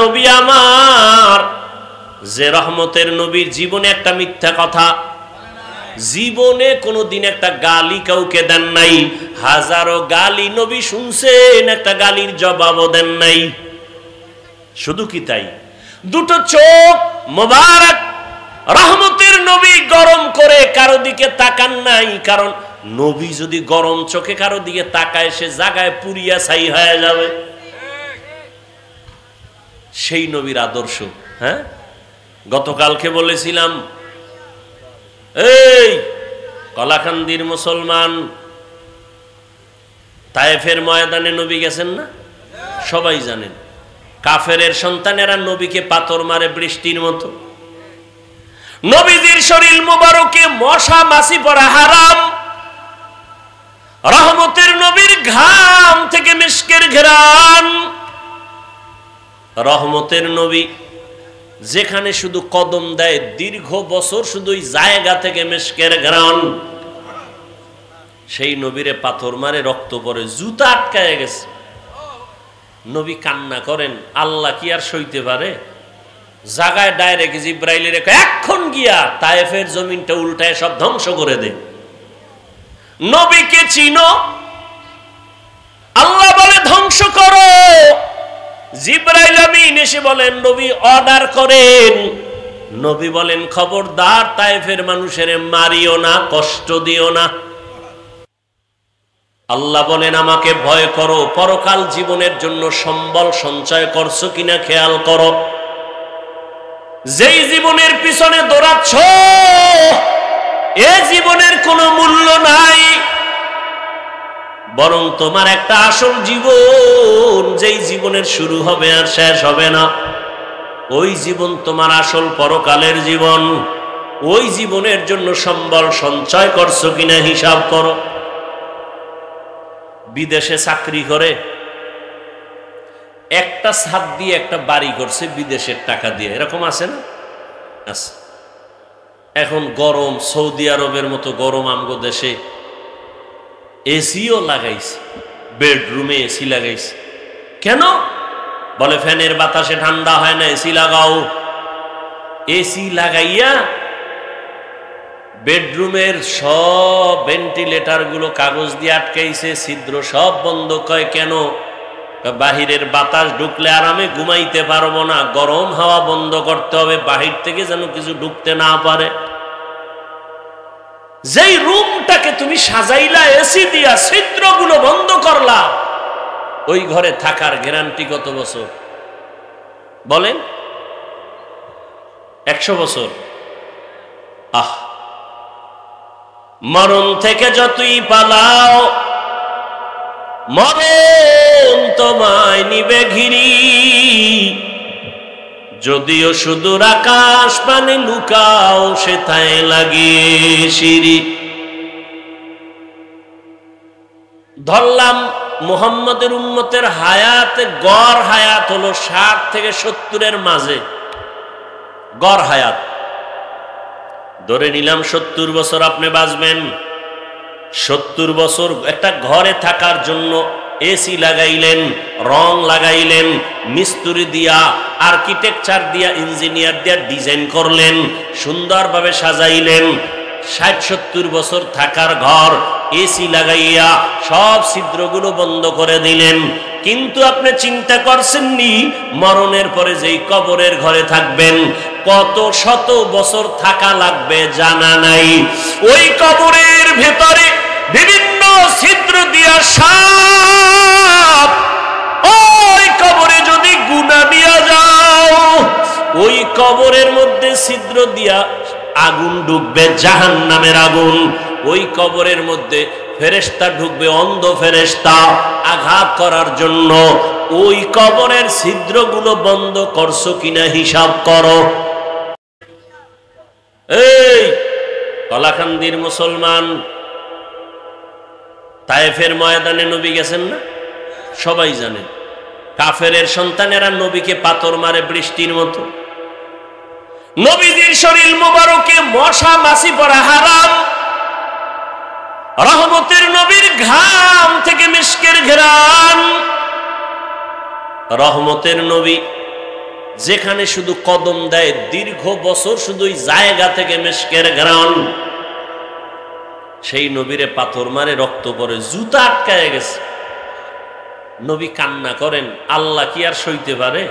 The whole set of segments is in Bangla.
নবী আমার, যে রহমতের নবীর জীবনে একটা মিথ্যা কথা, জীবনে কোনোদিন একটা গালি কাউকে দেন নাই, হাজারো গালি নবী শুনছেন, একটা গালির জবাবও দেন নাই। শুধু কি তাই, দুটো চোখ মোবারক রহমতের নবী গরম করে কারো দিকে তাকান নাই, কারণ নবী যদি গরম চোখে কারো দিকে তাকায় সে জায়গায় পুরিয়া ছাই হয়ে যাবে। সেই নবীর আদর্শ। হ্যাঁ, গতকালকে বলেছিলাম, এই কলাকান্দির মুসলমান, তায়েফের ময়দানে নবী গেছেন না? সবাই জানেন। কাফেরের সন্তানেরা নবীকে পাথর মারে বৃষ্টির মতো। নবীজির শরীর মুবারকে মশা মাছি পড়া হারাম। রহমতের নবীর ঘাম থেকে মিশকের ঘ্রাণ। রহমতের নবী যেখানে শুধু কদম দেয় দীর্ঘ বছর শুধু ওই জায়গা থেকে মিশকের ঘ্রাণ। সেই নবীরে পাথর মারে রক্ত পড়ে, জুতা আটকায় গেছে। নবী কান্না করেন, আল্লাহ কি আর সইতে পারে? জায়গায় ডাইরেক্ট জিব্রাইলের এখন গিয়া তায়েফের জমিনটা উল্টায় সব ধ্বংস করে দে। নবীকে চিনো? আল্লাহ বলে ধ্বংস করো। জিব্রাইল আমিন এসে বলেন নবী অর্ডার করেন। নবী বলেন খবরদার তায়েফের মানুষের মারিও না, কষ্ট দিও না। আল্লাহ বলেন আমাকে ভয় করো, পরকাল জীবনের জন্য সম্বল সঞ্চয় করছো কিনা খেয়াল করো। যেই জীবনের পিছনে দৌড়াচ্ছ এ জীবনের কোনো মূল্য নাই, বরং তোমার একটা আসল জীবন, যেই জীবনের শুরু হবে আর শেষ হবে না, ওই জীবন তোমার আসল পরকালের জীবন। ওই জীবনের জন্য সম্বল সঞ্চয় করছো কিনা হিসাব করো। বিদেশে চাকরি করে একটা ছাদ দিয়ে একটা বাড়ি করছে বিদেশের টাকা দিয়ে, এরকম আছে না? আছে। এখন গরম, সৌদি আরবের মতো গরম আমগো দেশে এসিও লাগাইছে, বেডরুমে এসি লাগাইছে। কেন? বলে ফ্যানের বাতাসে ঠান্ডা হয় না, এসি লাগাও। এসি লাগাইয়া বেডরুমের সব ভেন্টিলেটর গুলো কাগজ দিয়ে আটকাইছে, ছিদ্র সব বন্ধ। কয় কেন? বাহিরের বাতাস ঢুকলে আরামে ঘুমাইতে পারবো না, গরম হাওয়া বন্ধ করতে হবে, বাহির থেকে যেন কিছু ঢুকতে না পারে। যেই রুমটাকে তুমি সাজাইলা এসি দিয়া, ছিদ্রগুলো বন্ধ করলা, ওই ঘরে থাকার গ্যারান্টি কত বছর বলেন? 100 বছর। আহ, মরণ থেকে যতই পালাও মরণ তোমায় নিবে ঘিরি। যদিও সুদূর আকাশ পানে লুকাও সেথায় লাগিয়ে সিঁড়ি। ধরলাম মুহাম্মদের উম্মতের হায়াতে গড় হায়াত হলো 60 থেকে 70-এর মাঝে গড় হায়াত। ধরে নিলাম 70 বছর আপনি বাঁচবেন। 70 বছর একটা ঘরে থাকার জন্য এসি লাগাইলেন, রং লাগাইলেন, মিস্ত্রি দিয়া, আর্কিটেকচার দিয়া, ইঞ্জিনিয়ার দিয়া ডিজাইন করলেন, সুন্দরভাবে সাজাইলেন। 60-70 বছর থাকার ঘর এসি লাগাইয়া সব ছিদ্রগুলো বন্ধ করে দিলেন। কিন্তু আপনি চিন্তা করছেননি মরণের পরে যেই কবরের ঘরে থাকবেন কত শত বছর থাকা লাগবে জানা নাই। ওই কবরের ভেতরে বিভিন্ন ছিদ্র দিয়া সাপ, ওই কবরে যদি গুনাহ দিয়া যাও ওই কবরের মধ্যে ছিদ্র দিয়া আগুন ঢুকবে, জাহান্নামের আগুন। ওই কবরের মধ্যে ফেরেশতা ঢুকবে, অন্ধ ফেরেশতা, আঘাত করার জন্য। ওই কবরের ছিদ্রগুলো বন্ধ করছো কিনা হিসাব করো। এই কলাকান্দির মুসলমান, তায়েফের ময়দানে নবী গেছেন না? সবাই জানেন। কাফেরের সন্তানেরা নবীকে পাথর মারে বৃষ্টির মতো। নবীজির শরীর মুবারকে মশা মাছি পড়া হারাম। রহমতের নবীর ঘাম থেকে মিশকের ঘ্রাণ। রহমতের নবী যেখানে শুধু কদম দেয় দীর্ঘ বছর শুধু ওই জায়গা থেকে মেশকের ঘ্রাণ। সেই নবীরে পাথর মারে, রক্ত পড়ে, জুতা আটকায় গেছে। নবী কান্না করেন, আল্লাহ কি আর সইতে পারে?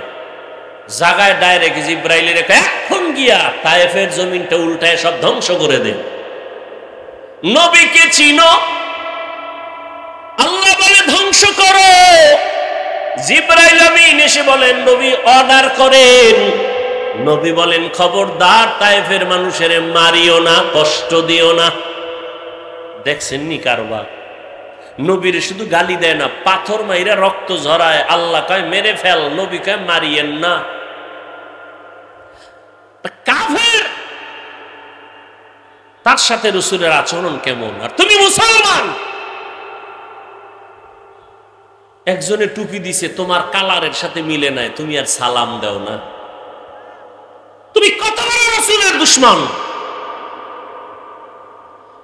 জাগায় ডাইরেক্ট জিব্রাইলের এখন গিয়া তায়েফের জমিনটা উল্টায় সব ধ্বংস করে দে। নবীকে চিনো? আল্লাহ বলে ধ্বংস করো। জিব্রাইল আমিন এসে বলেন নবী অর্ডার করেন। নবী বলেন খবরদার তায়েফের মানুষের মারিও না, কষ্ট দিও না। দেখছেন নি কারবার? নবীর শুধু গালি দেয় না, পাথর মাইরা রক্ত ঝরায়। আল্লাহ কয় মেরে ফেল, নবী কয় মারিয়েন না। কাফের, তার সাথে রাসূলের আচরণ কেমন? আর তুমি মুসলমান, একজনে টুপি দিছে তোমার কালারের সাথে মিলে নাই, তুমি আর সালাম দাও না। তুমি কত বড় রাসূলের দুশমন।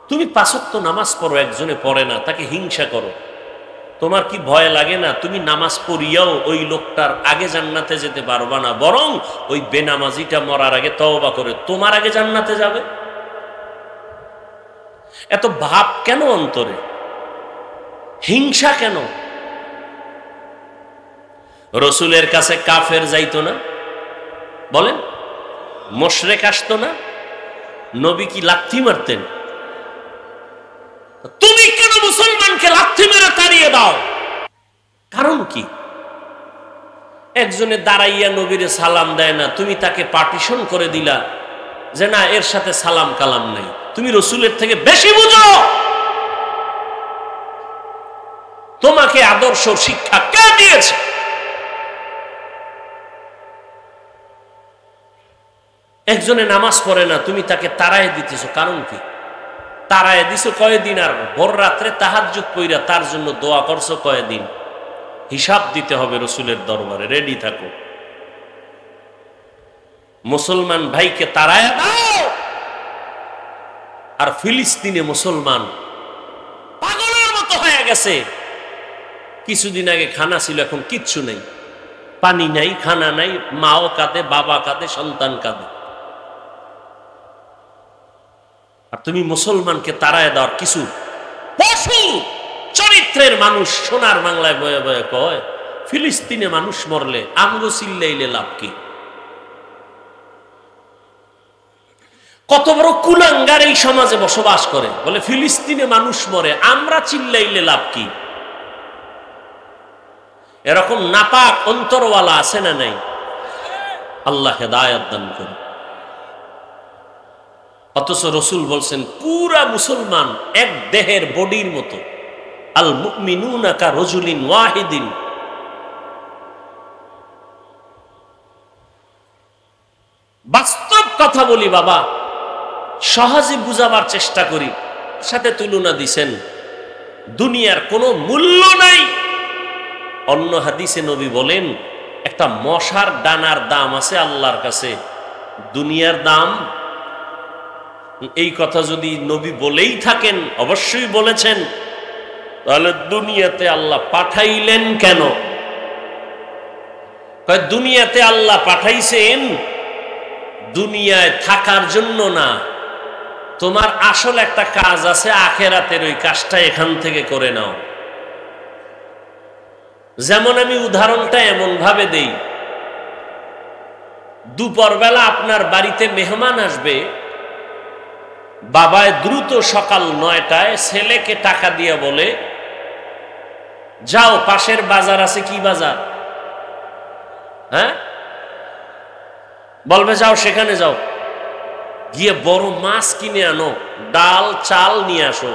তুমি ৫ ওয়াক্ত নামাজ পড়ো, একজনে পড়ে না, তাকে হিংসা করো। তোমার কি ভয় লাগে না? তুমি নামাজ পড়িয়াও ওই লোকটার আগে জান্নাতে যেতে পারবা না, বরং ওই বেনামাজিটা মরার আগে তওবা করে তোমার আগে জান্নাতে যাবে। এত ভাব কেন অন্তরে? হিংসা কেন? রসুলের কাছে কাফের যাইতো না? বলেন, মুশরিক আসতো না? নবী কি লাথি মারতেন? তুমি কেন মুসলমানকে লাথি মেরে তাড়িয়ে দাও? কারণ কি? একজনে দাঁড়াইয়া নবীরে সালাম দেয় না, তুমি তাকে পার্টিশন করে দিলা যে না, এর সাথে সালাম কালাম নাই। তুমি রসুলের থেকে বেশি বুঝো। তোমাকে আদর্শ শিক্ষা কে দিয়েছে? একজনে নামাজ পড়ে না, তুমি তাকে তাড়ায় দিতেছো, কারণ কি? তাড়ায় দিছো কয়দিন, আর ভোর রাত্রে তাহাজ্জুদ পইরা তার জন্য দোয়া করছো কয়দিন? হিসাব দিতে হবে রসুলের দরবারে, রেডি থাকো। মুসলমান ভাইকে তাড়ায় দাও। আর ফিলিস্তিনে মুসলমান পাগলের মতো হয়ে গেছে। কিছুদিন আগে খানা ছিল, এখন কিচ্ছু নেই, পানি নাই, খানা নাই, মাও কাঁদে, বাবা কাঁদে, সন্তান কাঁদে। আর তুমি মুসলমানকে তাড়ায় দেওয়ার কিছু পশু চরিত্রের মানুষ সোনার বাংলায় বয়ে বয়ে কয় ফিলিস্তিনে মানুষ মরলে আমগো চিল্লাইলে লাভ কি? কত বড় কুলাঙ্গার এই সমাজে বসবাস করে, বলে ফিলিস্তিনে মানুষ মরে, আমরা চিল্লাইলে লাভ কি? এরকম নাপাক অন্তরওয়ালা আছে না নাই? আল্লাহ হেদায়েত দান করুন। অথচ রসুল বলছেন পুরা মুসলমান এক দেহের বডির মতো। আল মুমিনুনা কা রাজুলিন ওয়াহিদিন। বাস্তব কথা বলি বাবা, সহজে বুঝাবার চেষ্টা করি। সাথে তুলনা দিছেন, দুনিয়ার কোনো মূল্য নাই। অন্য হাদিসে নবী বলেন একটা মশার ডানার দাম আছে আল্লাহর কাছে, দুনিয়ার দাম। এই কথা যদি নবী বলেই থাকেন, অবশ্যই বলেছেন, তাহলে দুনিয়াতে আল্লাহ পাঠাইলেন কেন? দুনিয়াতে আল্লাহ পাঠাইছেন দুনিয়ায় থাকার জন্য না, তোমার আসল একটা কাজ আছে আখেরাতের, ওই কাজটা এখান থেকে করে নাও। যেমন আমি উদাহরণটা এমন ভাবে দেই, দুপুরবেলা আপনার বাড়িতে মেহমান আসবে, বাবায় দ্রুত সকাল 9টায় ছেলেকে টাকা দিয়ে বলে যাও পাশের বাজার আছে, কি বাজার? হ্যাঁ, বলবে যাও সেখানে যাও, গিয়ে বড় মাছ কিনে আনো, ডাল চাল নিয়ে আসো,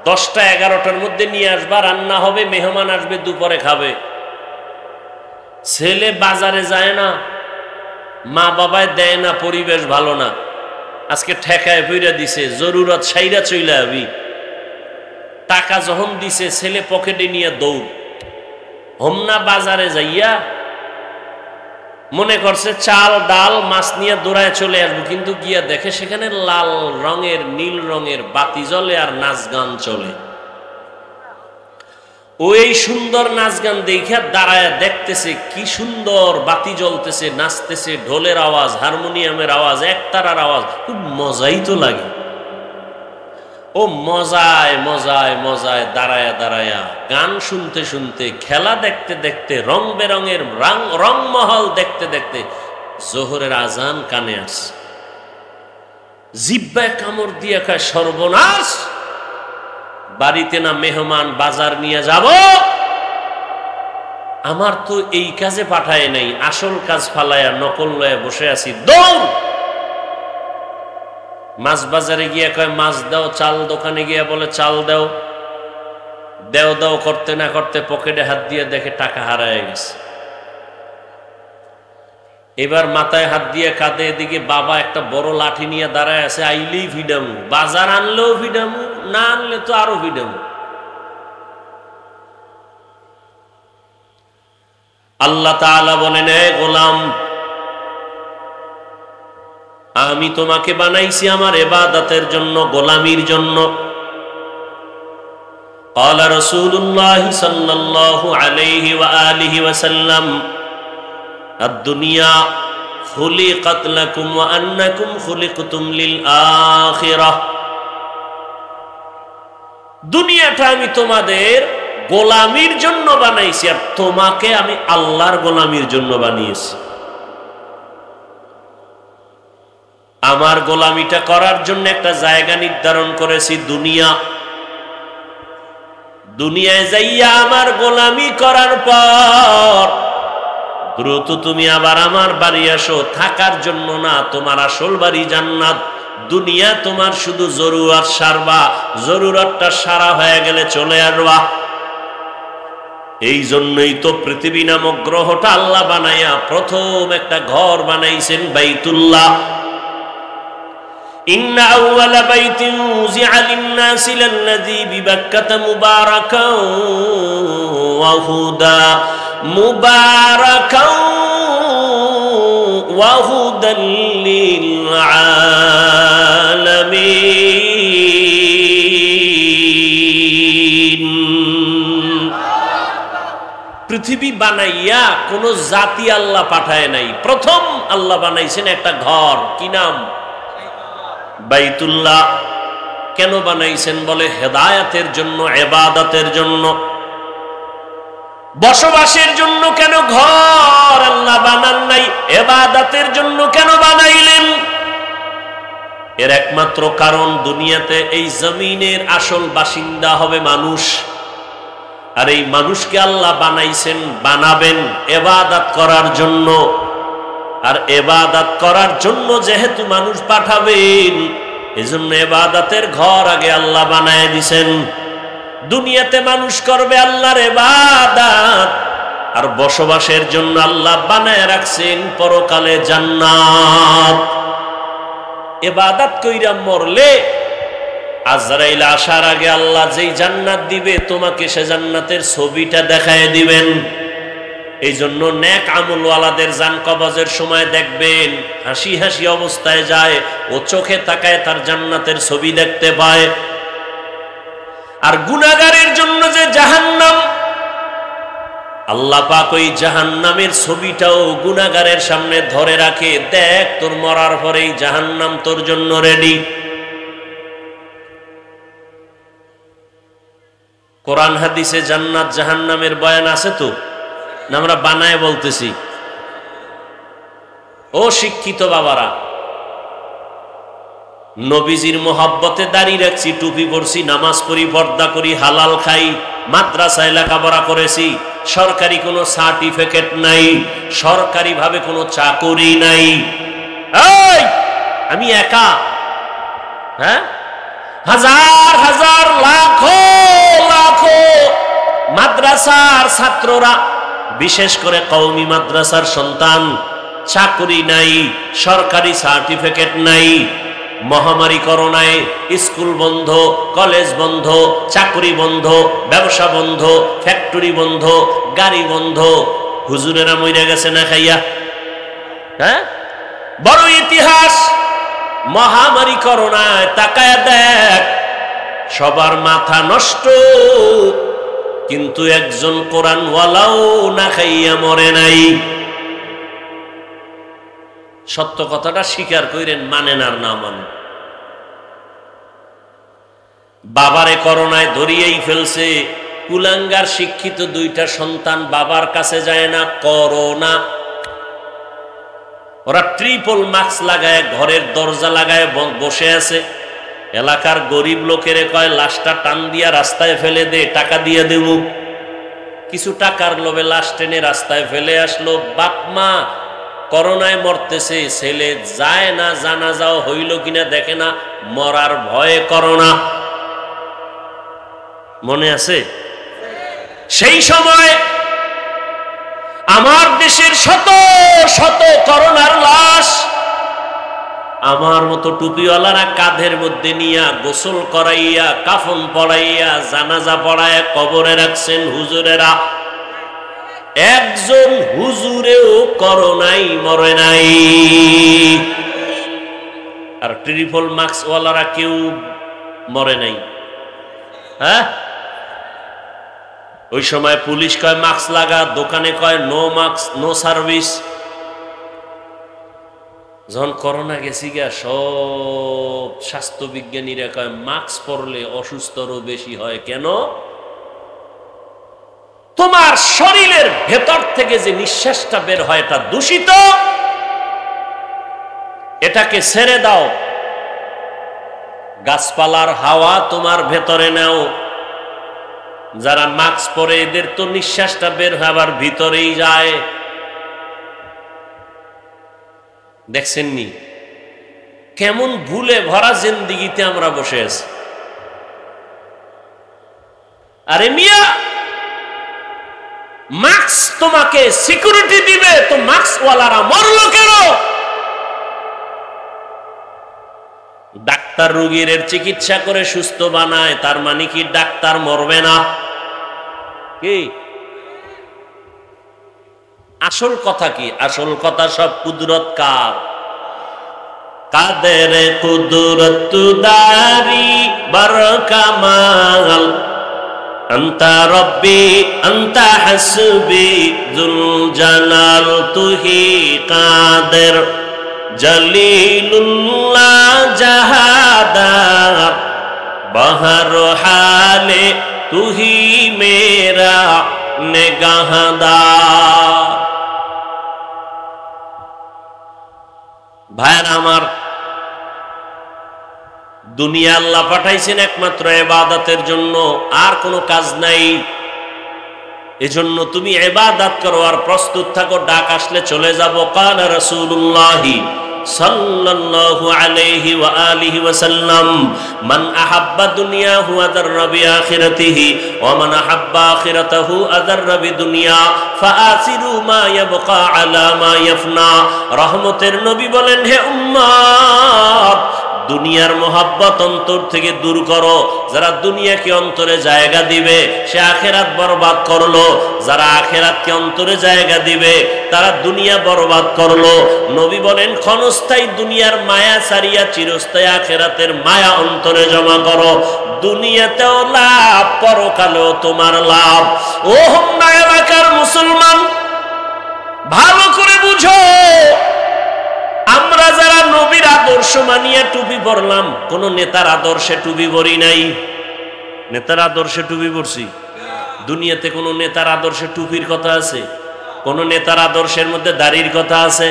10টা 11টার মধ্যে নিয়ে আসবা, রান্না হবে, মেহমান আসবে, দুপুরে খাবে। ছেলে বাজারে যায় না, মা বাবায় দেয় না, পরিবেশ ভালো না, আজকে ঠেকায় বইরা দিছে, জরুরত সাইরা চইলা আবি। টাকা যখন দিছে ছেলে পকেটে নিয়ে দৌড়, হোমনা বাজারে যাইয়া মনে করছে চাল ডাল মাছ নিয়ে দৌড়ায় চলে আসবো, কিন্তু গিয়া দেখে সেখানে লাল রঙের নীল রঙের বাতি জ্বলে আর নাচ গান চলে। ওই সুন্দর নাচ গান দেখে দাঁড়ায় দেখতেছে, কি সুন্দর বাতি জ্বলতেছে, নাচতেছে, ঢোলের আওয়াজ, হারমোনিয়ামের আওয়াজ, একতারার আওয়াজ, খুব মজাই তো লাগে। ও মজায় মজায় মজায় দাঁড়ায়া দাঁড়ায়া গান শুনতে শুনতে, খেলা দেখতে দেখতে, রং বেরঙের রংমহল দেখতে দেখতে জোহরের আজান কানে আসে। জিব্বায় কামড় দিয়ে খায়, সর্বনাশ, বাড়িতে না মেহমান, বাজার নিয়ে যাব, আমার তো এই কাজে পাঠায় নাই, আসল কাজ ফালায়া নকল লয়ে বসে আছি। দৌড় মাছ বাজারে গিয়ে কয় মাছ দাও, চাল দোকানে গিয়ে বলে চাল দাও, দেও দাও করতে না করতে পকেটে হাত দিয়ে দেখে টাকা হারায় গেছে। এবার মাথায় হাত দিয়ে কাঁদে, এদিকে বাবা একটা বড় লাঠি নিয়ে দাঁড়ায় আছে, আইলেই ভিডামু, বাজার আনলেও ভিডামু, না আনলে তো আরো ভিডামু। আল্লাহ তাআলা বলেন, এ গোলাম, আমি তোমাকে বানাইছি আমার ইবাদতের জন্য, গোলামির জন্য। قال رسول الله صلى الله عليه وآله وسلم الدنيا خلقت لكم وأنكم خلقتم للآخرة। দুনিয়াটা আমি তোমাদের গোলামির জন্য বানাইছি, আর তোমাকে আমি আল্লাহর গোলামির জন্য বানিয়েছি। আমার গোলামিটা করার জন্য একটা জায়গা নির্ধারণ করেছি, দুনিয়া। দুনিয়ায় যাইয়া আমার গোলামি করার পর দ্রুত তুমি আবার আমার বাড়ি আসো, থাকার জন্য না, তোমার আসল বাড়ি জান্নাত। দুনিয়া তোমার শুধু জরুরত সারবা, জরুরতটা সারা হয়ে গেলে চলে আসবা। এই জন্যই তো পৃথিবী নামক গ্রহটা আল্লাহ বানাইয়া প্রথম একটা ঘর বানাইছেন, বাইতুল্লাহ। إن أول بيت وضع للناس للذي ببكة مباركا وهدى للعالمين। পৃথিবী বানাইয়া কোন জাতি আল্লাহ পাঠায় নাই, প্রথম আল্লাহ বানাইছেন একটা ঘর, কি নাম? বাইতুল্লাহ। কেন বানাইছেন? বলে হেদায়েতের জন্য, ইবাদতের জন্য, বসবাসের জন্য। কেন ঘর আল্লাহ বানান নাই? ইবাদতের জন্য কেন বানাইলেন? এর একমাত্র কারণ, দুনিয়াতে এই জমিনের আসল বাসিন্দা হবে মানুষ, আর এই মানুষকে আল্লাহ বানাইছেন, বানাবেন ইবাদত করার জন্য। আর ইবাদত করার জন্য যেহেতু মানুষ পাঠাবেন, এজন্য ইবাদতের ঘর আগে আল্লাহ বানায় দিয়েছেন। দুনিয়াতে মানুষ করবে আল্লাহর ইবাদত, আর বসবাসের জন্য আল্লাহ বানায় রাখছেন পরকালে জান্নাত। ইবাদত কইরা মরলে আজরাইল আসার আগে আল্লাহ যেই জান্নাত দিবে, তোমাকে সে জান্নাতের ছবিটা দেখায় দিবেন। এই জন্য নেক আমলওয়ালাদের জান কবজের সময় দেখবেন হাসি হাসি অবস্থায় যায়, ও চোখে তাকায় তার জান্নাতের ছবি দেখতে পায়। আর গুনাহগারের জন্য যে জাহান্নাম, আল্লাহ পাক ওই জাহান্নামের ছবিটাও গুনাহগারের সামনে ধরে রাখে, দেখ তোর মরার পরেই জাহান্নাম তোর জন্য রেডি। কোরআন হাদিসে জান্নাত জাহান্নামের বয়ান আছে তো, না আমরা বানায় বলতেছি? ও শিক্ষিত বাবারা, নবীজির মোহাব্বতে দাঁড়িয়ে রাখছি, টুপি পরছি, নামাজ পড়ি, পর্দা করি, হালাল খাই, মাদ্রাসায় লেখাপড়া করেছি, সরকারি কোনো সার্টিফিকেট নাই, সরকারি ভাবে কোনো চাকরি নাই। এই আমি একা, হ্যাঁ, হাজার হাজার লাখো লাখো মাদ্রাসার ছাত্ররা, বিশেষ করে কওমি মাদ্রাসার সন্তান, চাকরি নাই, সরকারি সার্টিফিকেট নাই। মহামারী করোনায় স্কুল বন্ধ, কলেজ বন্ধ, চাকরি বন্ধ, ব্যবসা বন্ধ, ফ্যাক্টরি বন্ধ, গাড়ি বন্ধ। হুজুরেরা মইরা গেছে না খাইয়া, হ্যাঁ? বড় ইতিহাস। মহামারী করোনায় তাকায় দেখ, সবার মাথা নষ্ট, কিন্তু একজন কোরআন ওয়ালাও না খাইয়া মরে নাই। সত্য কথাটা স্বীকার করেন, মানেন আর না মানেন। বাবারে করোনায় ধরিয়েই ফেলছে, কুলাঙ্গার শিক্ষিত দুইটা সন্তান বাবার কাছে যায় না, করোনা। ওরা ট্রিপল মাস্ক লাগায় ঘরের দরজা লাগায় বসে আছে। এলাকার গরিব লোকের কয় লাশটা টান দিয়া রাস্তায় ফেলে দে, টাকা দিয়ে দেব। কিছু টাকার লোভে লাশ টেনে রাস্তায় ফেলে আসলো। বাপ মা করোনায় মরতেছে, ছেলে যায় না, জানাজাও হইল কিনা দেখে না, মরার ভয়ে করোনা। মনে আছে? সেই সময় আমার দেশের শত শত করোনার লাশ আমার মতো টুপিওয়ালারা কাঁধের মধ্যে নিয়া গোসল করাইয়া, কাফন পড়াইয়া, জানাজা পড়াইয়া কবরে রাখছেন হুজুরেরা। একজন হুজুরেও করোনাই মরে নাই। আর ট্রিপল মাস্ক ওয়ালারা কেউ মরে নাই। হ্যাঁ, ওই সময় পুলিশ কয় মাস্ক লাগা, দোকানে কয় নো মাস্ক নো সার্ভিস। যখন করোনা গেছি গা, সব স্বাস্থ্য বিজ্ঞানীরা কয় মাস্ক পরলে অসুস্থরও বেশি হয়। কেন? তোমার শরীরের ভেতর থেকে যে নিঃশ্বাসটা বের হয় এটা দূষিত, এটাকে ছেড়ে দাও। গাছপালার হাওয়া তোমার ভেতরে নাও। যারা মাস্ক পরে এদের তো নিঃশ্বাসটা বের হয় আবার ভিতরেই যায়। দেখছেননি কেমন ভুলে ভরা জিন্দিগিতে আমরা বসে আছি। আরে মিয়া, মাস্ক তোমাকে সিকিউরিটি দিবে, তো মাস্ক ওয়ালারা মরলো কেন? ডাক্তার রোগীর চিকিৎসা করে সুস্থ বানায়, তার মানে কি ডাক্তার মরবে না? কি আসল কথা? কি আসল কথা? সব কুদরত কার? কাদের কুদরত দারি বরকামাল, আন্তা রব্বি আন্তা হাসবি যুল জালাল, তুহি কাদের জলিলুল্লাহ জাহাদার, বহর হালে তুহি মেরা নেগাহদার। ভাইরা আমার, দুনিয়া আল্লাহ পাঠাইছেন একমাত্র ইবাদতের জন্য, আর কোনো কাজ নাই। এজন্য তুমি ইবাদত করো আর প্রস্তুত থাকো, ডাক আসলে চলে যাব। কালা রাসূলুল্লাহি সাল্লাল্লাহু আলাইহি ওয়া আলিহি ওয়া সাল্লাম, মান আহাব্বা দুনিয়াহু আদাররা বিআখিরাতিহি ওয়া মান আহাব্বা আখিরাতাহু আদাররা বিদুনিয়া ফাআসিরু মা ইয়াবকা আলা মা ইয়াফনা। রহমতের নবী বলেন, হে উম্মত, দুনিয়ার মোহাব্বত অন্তর থেকে দূর করো। যারা দুনিয়াকে অন্তরে জায়গা দিবে সে আখেরাত বরবাদ করলো, যারা আখেরাতকে অন্তরে জায়গা দিবে তারা দুনিয়া বরবাদ করলো। নবী বলেন, ক্ষণস্থায়ী দুনিয়ার মায়া ছাড়িয়া চিরস্থায়ী আখেরাতের মায়া অন্তরে জমা করো। দুনিয়াতেও লাভ, পরকালেও তোমার লাভ। ও হোমনা এলাকার মুসলমান, ভালো করে বুঝো, আমরা যারা নবীর আদর্শ মানিয়া টুপি পরলাম, কোন নেতার আদর্শে টুপি পরি নাই। নেতার আদর্শে টুপি পরছি? দুনিয়াতে কোন নেতার আদর্শে টুপির কথা আছে? কোন নেতার আদর্শের মধ্যে দাড়ির কথা আছে?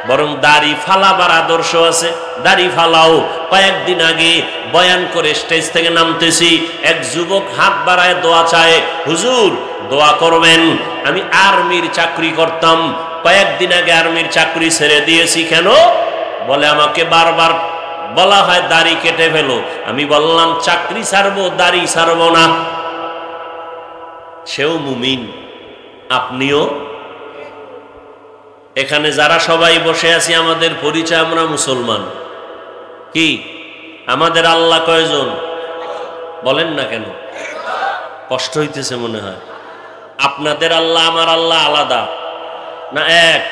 বরং দাড়ি ফালাবার আদর্শ আছে। দাড়ি ফালাও। কয়েকদিন আগে বয়ান করে স্টেজ থেকে নামতেছি, এক যুবক হাত বাড়ায় দোয়া চায়, হুজুর দোয়া করবেন। আমি আর্মির চাকরি করতাম, কয়েকদিন আগে আর্মির চাকরি ছেড়ে দিয়েছি। কেন? বলে আমাকে বারবার বলা হয় দাড়ি কেটে ফেলো। আমি বললাম চাকরি ছাড়বো, দাড়ি ছাড়বো না। সেও মুমিন, আপনিও। এখানে যারা সবাই বসে আছি আমাদের পরিচয় আমরা মুসলমান। কি আমাদের আল্লাহ কয়জন? বলেন না কেন? কষ্ট হইতেছে মনে হয়। আপনাদের আল্লাহ আমার আল্লাহ আলাদা না? এক।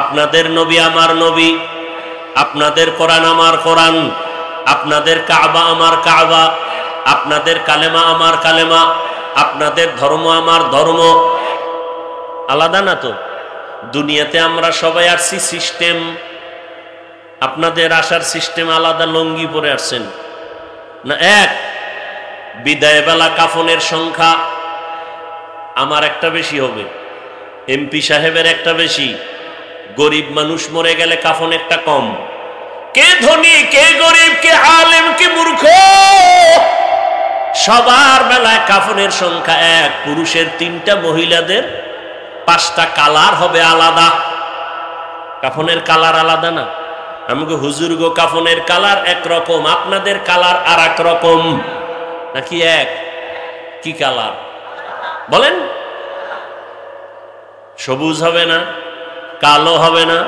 আপনাদের নবী আমার নবী, আপনাদের কোরআন আমার কোরআন, আপনাদের কাবা আমার কাবা, আপনাদের কালেমা আমার কালেমা, আপনাদের ধর্ম আমার ধর্ম আলাদা না তো? দুনিয়াতে আমরা সবাই আসছি সিস্টেম, আপনাদের আসার সিস্টেম আলাদা। লঙ্গি পরে আসছেন না এক? বিদায় বেলা কাফনের সংখ্যা আমার একটা বেশি হবে, এমপি সাহেবের একটা বেশি, গরিব মানুষ মরে গেলে কাফন একটা কম। কে ধনী কে গরিব, কে আলেম কে মূর্খ, সবার বেলায় কাফনের সংখ্যা এক। পুরুষের 3টা, মহিলাদের 5টা। কালার হবে আলাদা, কাফনের কালার আলাদা না? আমাকে হুজুর গো কাফনের কালার একরকম, আপনাদের কালার আর এক রকম নাকি এক? কি কালার বলেন? সবুজ হবে না, কালো হবে না,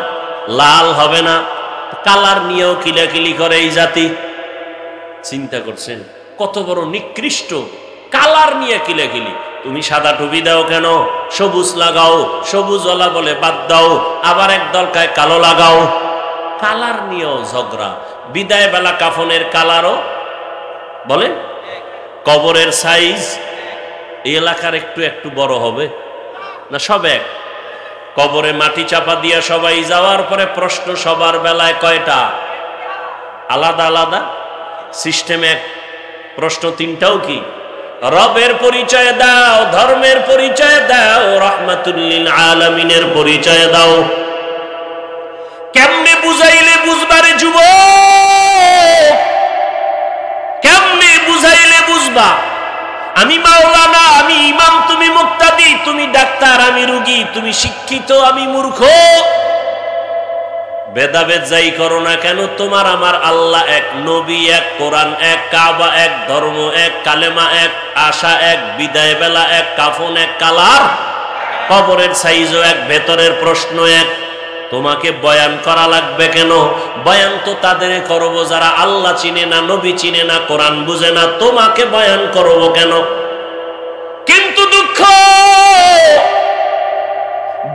লাল হবে না, কালার নিয়েও কিলাকিলি করে এই জাতি। চিন্তা করছেন কত বড় নিকৃষ্ট? কালার নিয়ে কিলাকিলি। তুমি সাদা টুপি দাও কেন? সবুজ লাগাও, সবুজওয়ালা বলে বাদ দাও, আবার একদল কয় কালো লাগাও। কালার নিয়েও ঝগড়া। বিদায় বেলা কাফনের কালারও বলেন। কবরের সাইজ এই এলাকার একটু একটু বড় হবে না? সব এক। কবরে মাটি চাপা দিয়া সবাই যাওয়ার পরে প্রশ্ন সবার বেলায় কয়টা? আলাদা আলাদা সিস্টেম এক। প্রশ্ন 3টাও কি? রবের পরিচয় দাও, ধর্মের পরিচয় দাও, রাহমাতুল লিল আলামিনের পরিচয় দাও। কেমনে বুঝাইলে বুঝবারে যুবক? কেমনে বুঝাইলে বুঝবা? আমি মাওলানা, আমি ইমাম, তুমি মুক্তাদি, তুমি ডাক্তার, আমি রুগী, তুমি শিক্ষিত, আমি মূর্খ। ভেদাভেদ যাই করো না কেন, তোমার আমার আল্লাহ এক, নবী এক, কোরআন এক, কাবা এক, ধর্ম এক, কালেমা এক, আশা এক, বিদায় বেলা এক, কাফন এক, কালার, কবরের সাইজও এক, ভেতরের প্রশ্ন এক। তোমাকে বয়ান করা লাগবে কেন? বয়ান তো তাদের করব যারা আল্লাহ চিনে না, নবী চিনে না, কোরআন বুঝে না। তোমাকে বয়ান করব কেন? কিন্তু দুঃখ,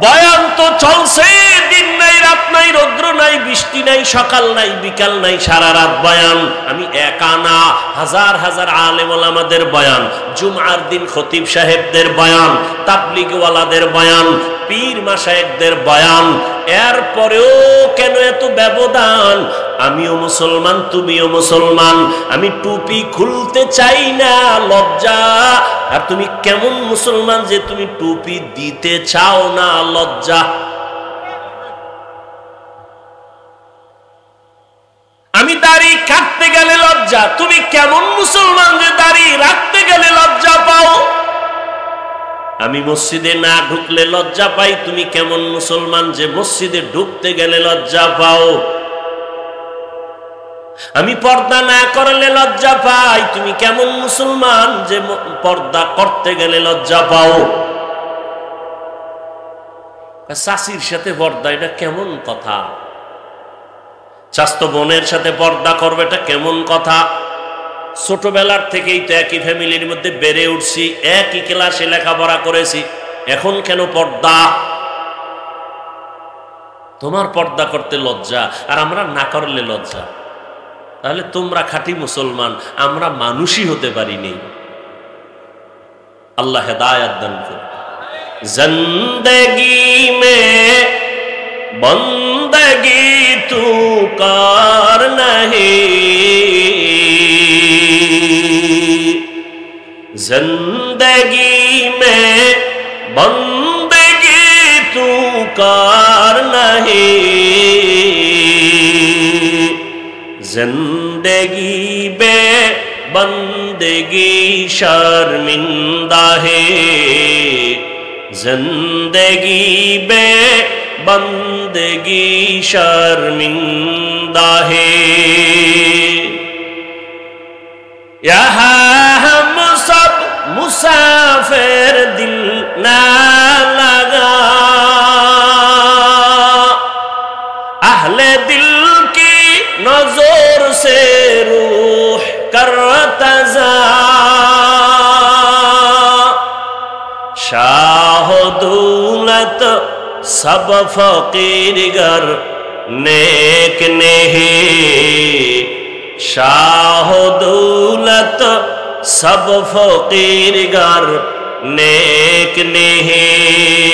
বয়ান তো চলছে, দিন নাই রাত নাই, রৌদ্র নাই বৃষ্টি নাই, সকাল নাই বিকাল নাই, সারা রাত বয়ান। আমি একা না, হাজার হাজার আলেম ওলামাদের বয়ান, জুমআর দিন খতিব সাহেবদের বয়ান, তাবলীগওয়ালাদের বয়ান, পীর মাশায়েখদের বয়ান। এরপরেও কেন এত ব্যবধান? আমিও মুসলমান, তুমিও মুসলমান, আমি টুপি খুলতে চাই না, লজ্জা। আর তুমি কেমন মুসলমান যে তুমি টুপি দিতে চাও না, লজ্জা। আমি দাড়ি কাটতে গেলে লজ্জা, তুমি কেমন মুসলমান যে দাড়ি রাখতে গেলে লজ্জা পাও? আমি মসজিদে না ঢুকলে লজ্জা পাই, তুমি কেমন মুসলমান যে মসজিদে ঢুকতে গেলে লজ্জা পাও? আমি পর্দা না করলে লজ্জা পাই, তুমি কেমন মুসলমান যে পর্দা করতে গেলে লজ্জা পাও? চাচির সাথে পর্দা, এটা কেমন কথা? চাস্তো বোনের সাথে পর্দা করবে, এটা কেমন কথা? ছোটবেলার থেকেই তো একই ফ্যামিলির মধ্যে বেড়ে উঠছি, একই ক্লাসে লেখাপড়া করেছি, এখন কেন পর্দা? তোমার পর্দা করতে লজ্জা আর আমরা না করলে লজ্জা। তাহলে তোমরা খাঁটি মুসলমান, আমরা মানুষই হতে পারিনি। আল্লাহ হেদায়েত দান করুন। জিন্দেগি মে বন্দগি তু কার নহি, जिंदगी में बंदगी तू कार नहीं, जिंदगी बे बंदगी शर्मिंदा है, जिंदगी बे बंदगी शर्मिंदा है। यहाँ हम सब मुसाफिर, दिल ना लगा, अहले दिल की नजर से रूह करता जा, शाह दौलत सब फकीर गर नेक नहीं, शाह दौलत सब फकीर गर नेक नहीं,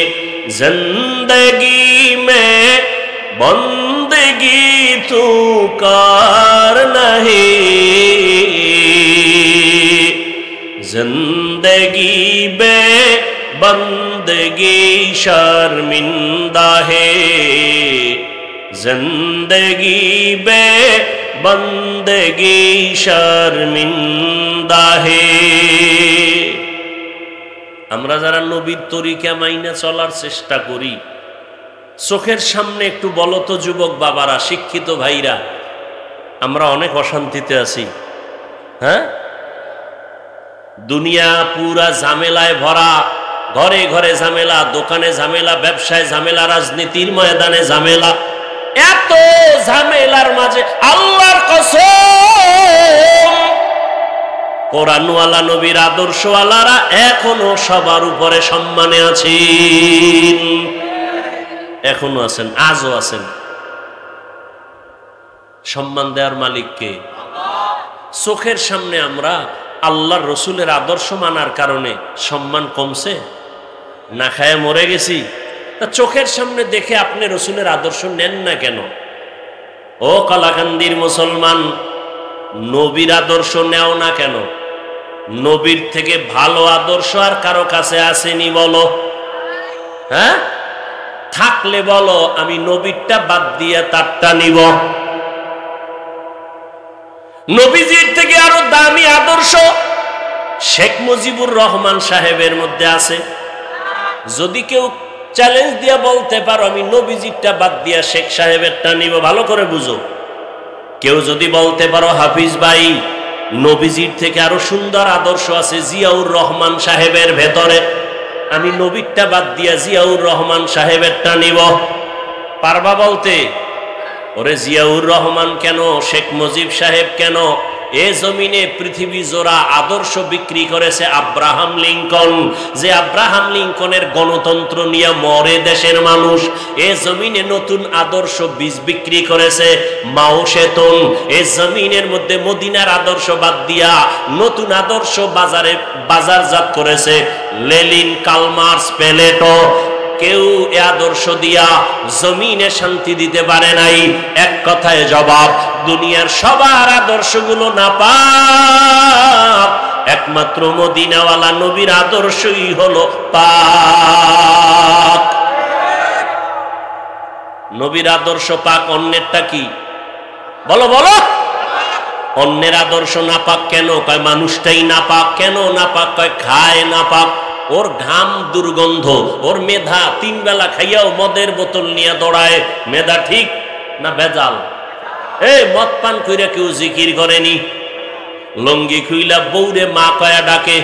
जिंदगी में बंदगी तू कर नहीं, जिंदगी बे बंदगी शर्मिंदा है, जिंदगी बे बंदगी शर्मिंदा है। আমরা যারা নবীর তরিকা মাইনা চলার চেষ্টা করি, চোখের সামনে একটু বলো তো যুবক বাবারা, শিক্ষিত ভাইরা, আমরা অনেক অশান্তিতে আছি। হ্যাঁ, দুনিয়া পুরা ঝামেলায় ভরা, ঘরে ঘরে ঝামেলা, দোকানে ঝামেলা, ব্যবসায় ঝামেলা, রাজনীতির ময়দানে ঝামেলা। এত ঝামেলার মাঝে আল্লাহর কসম, কোরআনওয়ালা নবীর আদর্শওয়ালারা এখনো সবার উপরে সম্মানে আছেন, এখনো আছেন, আজও আছেন। সম্মান দেওয়ার মালিককে। চোখের সামনে আমরা আল্লাহর রসুলের আদর্শ মানার কারণে সম্মান কমছে, না খায় মরে গেছি। তা চোখের সামনে দেখে আপনি রসুলের আদর্শ নেন না কেন? ও কালাকান্দির মুসলমান, নবীর আদর্শ নেও না কেন? নবীর থেকে ভালো আদর্শ আর কারো কাছে আসেনি বলো? হ্যাঁ, থাকলে বলো, আমি নবীরটা বাদ দিয়ে তারটা নিব। নবীজির থেকে আরো দামি আদর্শ শেখ মুজিবুর রহমান সাহেবের মধ্যে আছে। যদি কেউ চ্যালেঞ্জ দিয়ে বলতে পারো আমি নবীজিরটা বাদ দিয়া শেখ সাহেবেরটা নিব, ভালো করে বুঝো। কেউ যদি বলতে পারো হাফিজ ভাই নবীজির থেকে আরো সুন্দর আদর্শ আছে জিয়াউর রহমান সাহেবের ভেতরে, আমি নবীরটা বাদ দিয়া জিয়াউর রহমান সাহেবেরটা নিব, পারবা বলতে? ওরে জিয়াউর রহমান কেন, শেখ মুজিব সাহেব কেন, এ জমিনে পৃথিবী জোড়া আদর্শ বিক্রি করেছে আব্রাহাম লিঙ্কন। যে আব্রাহাম লিঙ্কনের গণতন্ত্র নিয়ে মরে দেশের মানুষ, এ জমিনে নতুন আদর্শ বীজ বিক্রি করেছে মাও সেতুন। এ জমিনের মধ্যে মদিনার আদর্শ বাদ দিয়া নতুন আদর্শ বাজারজাত করেছে লেনিন, কার্ল মার্কস, প্লেটো। কেউ এ আদর্শ দিয়া জমিনে শান্তি দিতে পারে নাই। এক কথায় জবাব, দুনিয়ার সবার আদর্শগুলো নাপাক, একমাত্র মদিনাওয়ালা নবীর আদর্শই হলো পাক। নবীর আদর্শ পাক, অন্যেরটা কি? বলো বলো। অন্যের আদর্শ নাপাক কেন? কয় মানুষটাই নাপাক। কেন নাপাক? কয় খায় নাপাক, ওর ঘাম দুর্গন্ধ, ওর মেধা, 3 বেলা খাইয়াও মদের বোতল নিয়ে দৌড়ায়। মেধা ঠিক না ভেজাল? এই মদ পান কইরা কেউ জিকির করেনি, লঙ্গি খুইলা বউরে মা কয়া ডাকে।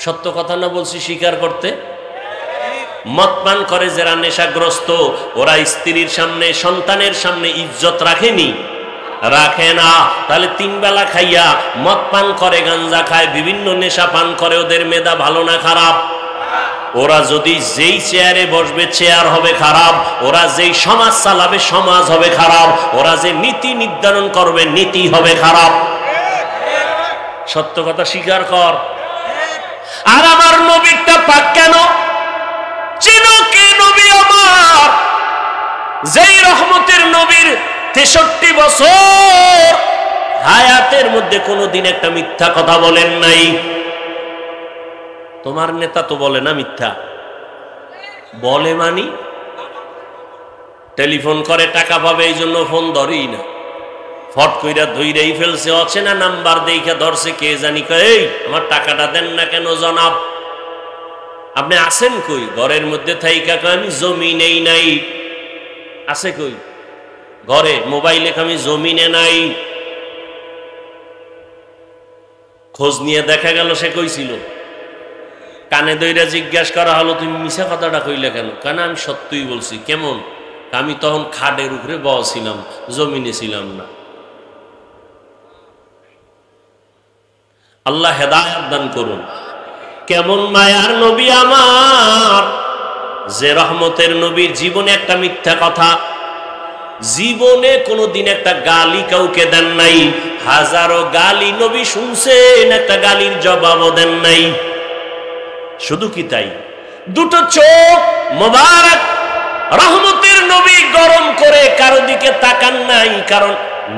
সত্য কথা না বলছি স্বীকার করতে? মদ পান করে যারা নেশাগ্রস্ত, ওরা স্ত্রীর সামনে, সন্তানের সামনে ইজ্জত রাখেনি? রাখে না। তাহলে 3 বেলা খাইয়া মদ পান করে, গাঞ্জা খায়, বিভিন্ন নেশা পান করে, ওদের মেধা ভালো না খারাপ? ওরা যদি যেই চেয়ারে বসবে চেয়ার হবে খারাপ, ওরা যেই সমাজ চালাবে সমাজ হবে খারাপ, ওরা যে নীতি নির্ধারণ করবে নীতি হবে খারাপ। সত্য কথা স্বীকার কর। আর আমার নবীরটা পাক কেন? চিনো কে নবী আমার? যেই রহমতের নবীর 63 বছর হায়াতের মধ্যে কোনোদিন একটা মিথ্যা কথা বলেন নাই। তোমার নেতা তো বলে না মিথ্যা? বলে মানি, টেলিফোন করে টাকা পাবে এই জন্য ফোন ধরেই না, ফট কইরা ধইরাই ফেলছে, অচেনা নাম্বার দেখে ধরছে, কে জানি এই আমার টাকাটা দেন না কেন জনাব? আপনি আছেন কই? ঘরের মধ্যে থাইকা আমি জমিনেই নাই। আছে কই? ঘরে। মোবাইলে আমি জমিনে নাই। খোঁজ নিয়ে দেখা গেল সে কইছিল। কানে দইরা জিজ্ঞাসা করা হলো তুমি মিছা কথাটা কইলে কেন? কেন আমি সত্যই বলছি। কেমন? আমি তখন খাটের উপরে বসছিলাম, জমিনে ছিলাম না। আল্লাহ হেদায়েত দান করুন। কেমন মায়ার নবী আমার, যে রহমতের নবীর জীবনে একটা মিথ্যা কথা জীবনে কোনোদিন একটা গালি কাউকে দেন নাই, হাজারো গালি নবী শুনছেন, একটা গালির জবাবও দেন নাই। শুধু কি তাই, দুটো চোখ মোবারক রহমতের নবী গরম করে কারো দিকে তাকান নাই, কারণ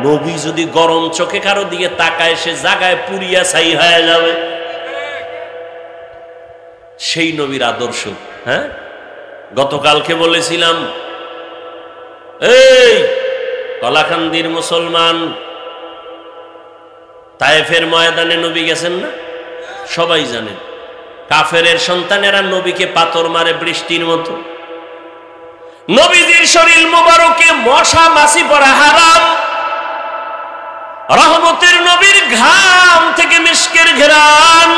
নবী যদি গরম চোখে কারো দিকে তাকায় সে জায়গায় পুড়িয়া ছাই হয়ে যাবে। সেই নবীর আদর্শ। হ্যাঁ, গতকালকে বলেছিলাম, এই কলাকান্দির মুসলমান, তায়েফের ময়দানে নবী গেছেন না? সবাই জানেন। কাফেরের সন্তানেরা নবীকে পাথর মারে বৃষ্টির মতো। নবীজির শরীর মোবারকে মশা মাছি পড়া হারাম। রহমতের নবীর ঘাম থেকে মিশকের ঘ্রাণ।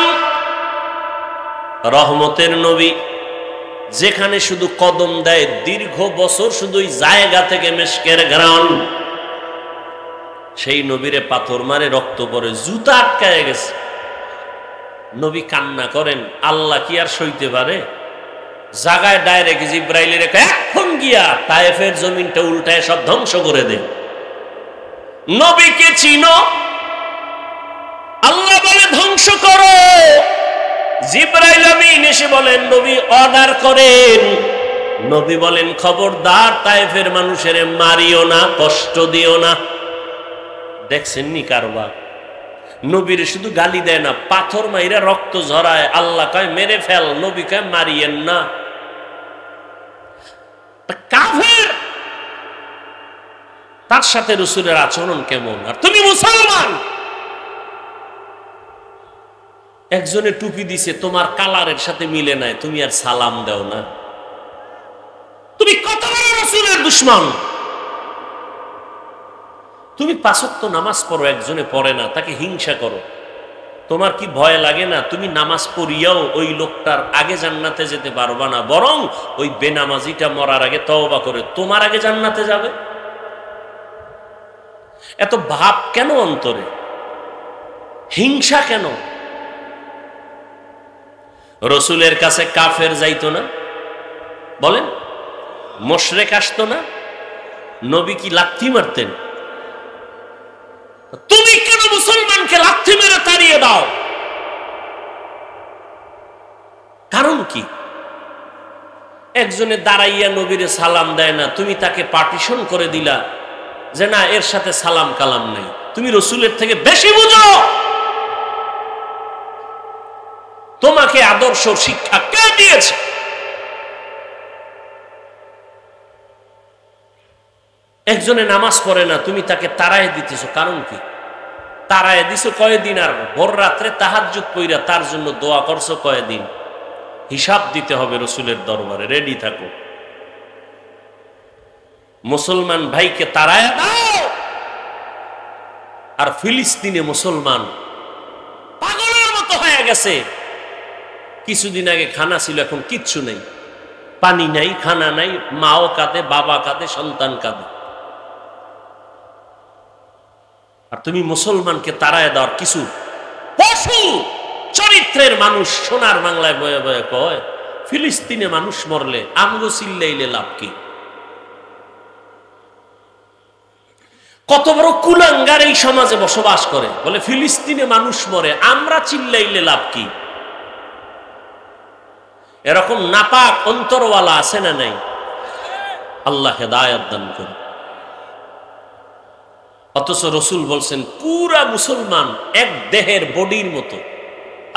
রহমতের নবী যেখানে শুধু কদম দেয় দীর্ঘ বছর শুধু ওই জায়গা থেকে মিশকের ঘ্রাণ। সেই নবীরে পাথর মারে রক্ত পড়ে, জুতা আটকায় গেছে। নবী কান্না করেন, আল্লাহ কি আর সইতে পারে? জায়গায় ডাইরেক্ট জিব্রাইলের এখন গিয়া তায়েফের জমিনটা উল্টায় সব ধ্বংস করে দে। নবীকে চিনো? আল্লাহ বলে ধ্বংস করো। জিব্রাইল আমিন এসে বলেন নবী অর্ডার করেন। নবী বলেন খবরদার তায়েফের মানুষের মারিও না, কষ্ট দিও না। দেখছেন নি কারবার? নবীর শুধু গালি দেয় না, পাথর মাইরা রক্ত ঝরায়। আল্লাহ কয় মেরে ফেল, নবী কয় মারিয়েন না। কাফের, তার সাথে রাসূলের আচরণ কেমন? আর তুমি মুসলমান, একজনে টুপি দিছে তোমার কালারের সাথে মিলে নাই, তুমি আর সালাম দাও না। তুমি কত বড় রাসূলের দুশমন। তুমি ৫ ওয়াক্ত নামাজ পড়ো, একজনে পড়ে না, তাকে হিংসা করো। তোমার কি ভয় লাগে না? তুমি নামাজ পড়িয়াও ওই লোকটার আগে জান্নাতে যেতে পারবা না, বরং ওই বেনামাজিটা মরার আগে তওবা করে তোমার আগে জান্নাতে যাবে। এত ভাব কেন অন্তরে? হিংসা কেন? রসুলের কাছে কাফের যাইতো না? বলেন, মুশরিক আসতো না? নবী কি লাথি মারতেন? তুমি কেন মুসলমানকে লাথি মেরে তাড়িয়ে দাও? কারণ কি? একজনে দাঁড়াইয়া নবীরে সালাম দেয় না, তুমি তাকে পার্টিশন করে দিলা যে না এর সাথে সালাম কালাম নাই। তুমি রসুলের থেকে বেশি বুঝো। তোমাকে আদর্শ শিক্ষা কে দিয়েছে? একজনে নামাজ পড়ে না, তুমি তাকে তাড়ায় দিতেছো, কারণ কি? তাড়ায় দিছো কয়দিন, আর ভোর রাত্রে তাহাজ্জুদ পইরা তার জন্য দোয়া করছো কয়দিন? হিসাব দিতে হবে রসুলের দরবারে, রেডি থাকো। মুসলমান ভাইকে তাড়ায় দাও। আর ফিলিস্তিনে মুসলমান পাগলের মতো হয়ে গেছে। কিছুদিন আগে খানা ছিল, এখন কিচ্ছু নেই, পানি নাই, খানা নাই, মাও কাঁদে, বাবা কাঁদে, সন্তান কাঁদে। আর তুমি মুসলমানকে তাড়ায় দেওয়ার কিছু পশু চরিত্রের মানুষ সোনার বাংলায় বয়ে বয়ে কয় ফিলিস্তিনে মানুষ মরলে আমগো চিল্লাইলে লাভ কি? কত বড় কুলাঙ্গার এই সমাজে বসবাস করে, বলে ফিলিস্তিনে মানুষ মরে আমরা চিল্লাইলে লাভ কি? এরকম নাপাক অন্তরওয়ালা আছে না নাই? আল্লাহ হেদায়েত দান করে। অথচ রসুল বলছেন পুরা মুসলমান এক দেহের বডির মতো।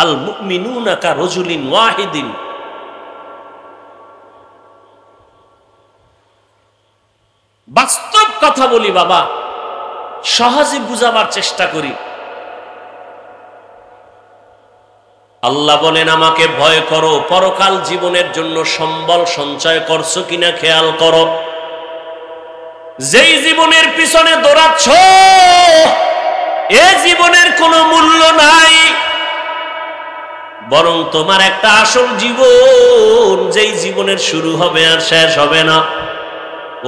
আল মুমিনুনা কা রাজুলিন ওয়াহিদিন। বাস্তব কথা বলি বাবা, সহজে বুঝাবার চেষ্টা করি। আল্লাহ বলেন আমাকে ভয় করো, পরকাল জীবনের জন্য সম্বল সঞ্চয় করছো কিনা খেয়াল করো। যেই জীবনের পিছনে দৌড়াচ্ছ এ জীবনের কোনো মূল্য নাই, বরং তোমার একটা আসল জীবন, যেই জীবনের শুরু হবে আর শেষ হবে না,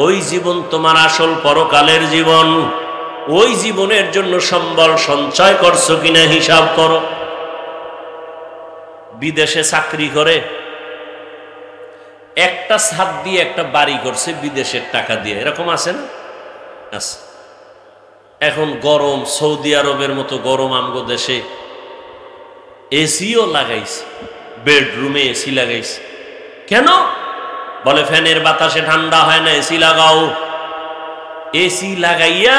ওই জীবন তোমার আসল পরকালের জীবন। ওই জীবনের জন্য সম্বল সঞ্চয় করছো কিনা হিসাব করো। বিদেশে চাকরি করে একটা ছাদ দিয়ে একটা বাড়ি করছে বিদেশের টাকা দিয়ে, এরকম আছে না? আচ্ছা, এখন গরম, সৌদি আরবের মতো গরম আমগো দেশে এসিও লাগাইছে, বেডরুমে এসি লাগাইছে। কেন? বলে ফ্যানের বাতাসে ঠান্ডা হয় না, এসি লাগাও। এসি লাগাইয়া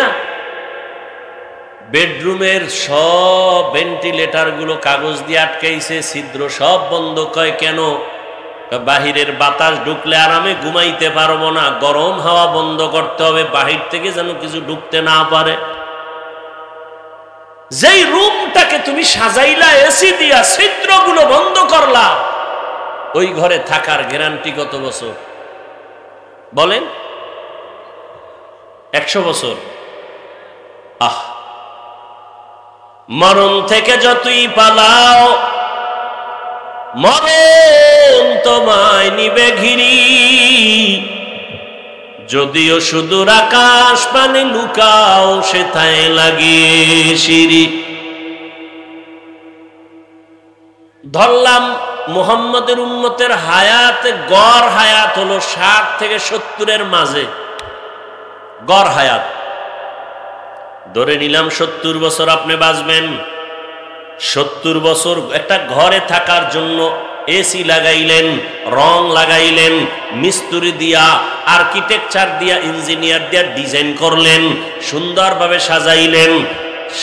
বেডরুমের সব ভেন্টিলেটর গুলো কাগজ দিয়ে আটকাইছে, ছিদ্র সব বন্ধ। কয় কেন? বাহিরের বাতাস ঢুকলে আরামে ঘুমাইতে পারবো না, গরম হাওয়া বন্ধ করতে হবে, বাহির থেকে যেন কিছু ঢুকতে না পারে। যেই রুমটাকে তুমি সাজাইলা এসি দিয়া, ছিদ্রগুলো বন্ধ করলা, ওই ঘরে থাকার গ্যারান্টি কত বছর বলেন? 100 বছর। আহ, মরণ থেকে যতই পালাও, মরণ তোমায় নিবে ঘিরি। যদিও সুদূর আকাশ পানে লুকাও, সেথায় লাগিয়ে সিঁড়ি। ধরলাম মুহাম্মদের উম্মতের হায়াত, গড় হায়াত হলো 60 থেকে 70-এর মাঝে। গড় হায়াত ধরে নিলাম 70 বছর আপনি বাঁচবেন। 70 বছর একটা ঘরে থাকার জন্য এসি লাগাইলেন, রং লাগাইলেন, মিস্ত্রি দিয়া, আর্কিটেকচার দিয়া, ইঞ্জিনিয়ার দিয়া ডিজাইন করলেন, সুন্দরভাবে সাজাইলেন।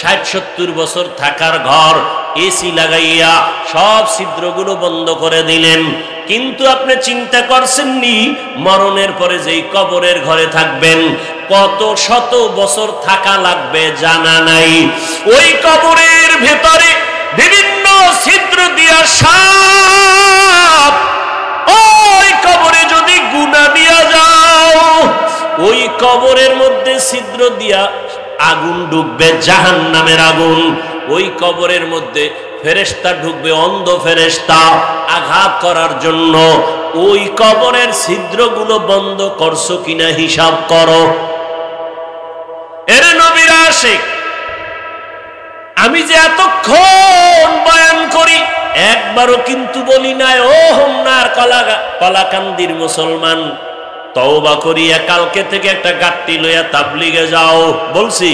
60-70 বছর থাকার ঘর, এসি লাগাইয়া সব ছিদ্রগুলো বন্ধ করে দিলেন। কিন্তু আপনি চিন্তা করছেননি মরণের পরে যেই কবরের ঘরে থাকবেন কত শত বছর থাকা লাগবে জানা নাই। ওই কবরের ভেতরে বিভিন্ন ছিদ্র দিয়া সাপ, ওই কবরে যদি গুনাহ দিয়া যাও, ওই কবরের মধ্যে ছিদ্র দিয়া আগুন ঢুকবে, জাহান্নামের আগুন। ওই কবরের মধ্যে ফেরেশতা ঢুকবে, অন্ধ ফেরেশতা, আঘাত করার জন্য। ওই কবরের ছিদ্রগুলো বন্ধ করছো কিনা হিসাব করো। এর নবীর আশিক, আমি যে এতক্ষণ বয়ান করি একবারও কিন্তু বলি নাই ও হোমনার কলাকান্দির মুসলমান, তওবা করিয়া কালকে থেকে একটা গাট্টি লইয়া তাবলিগে যাও। বলছি?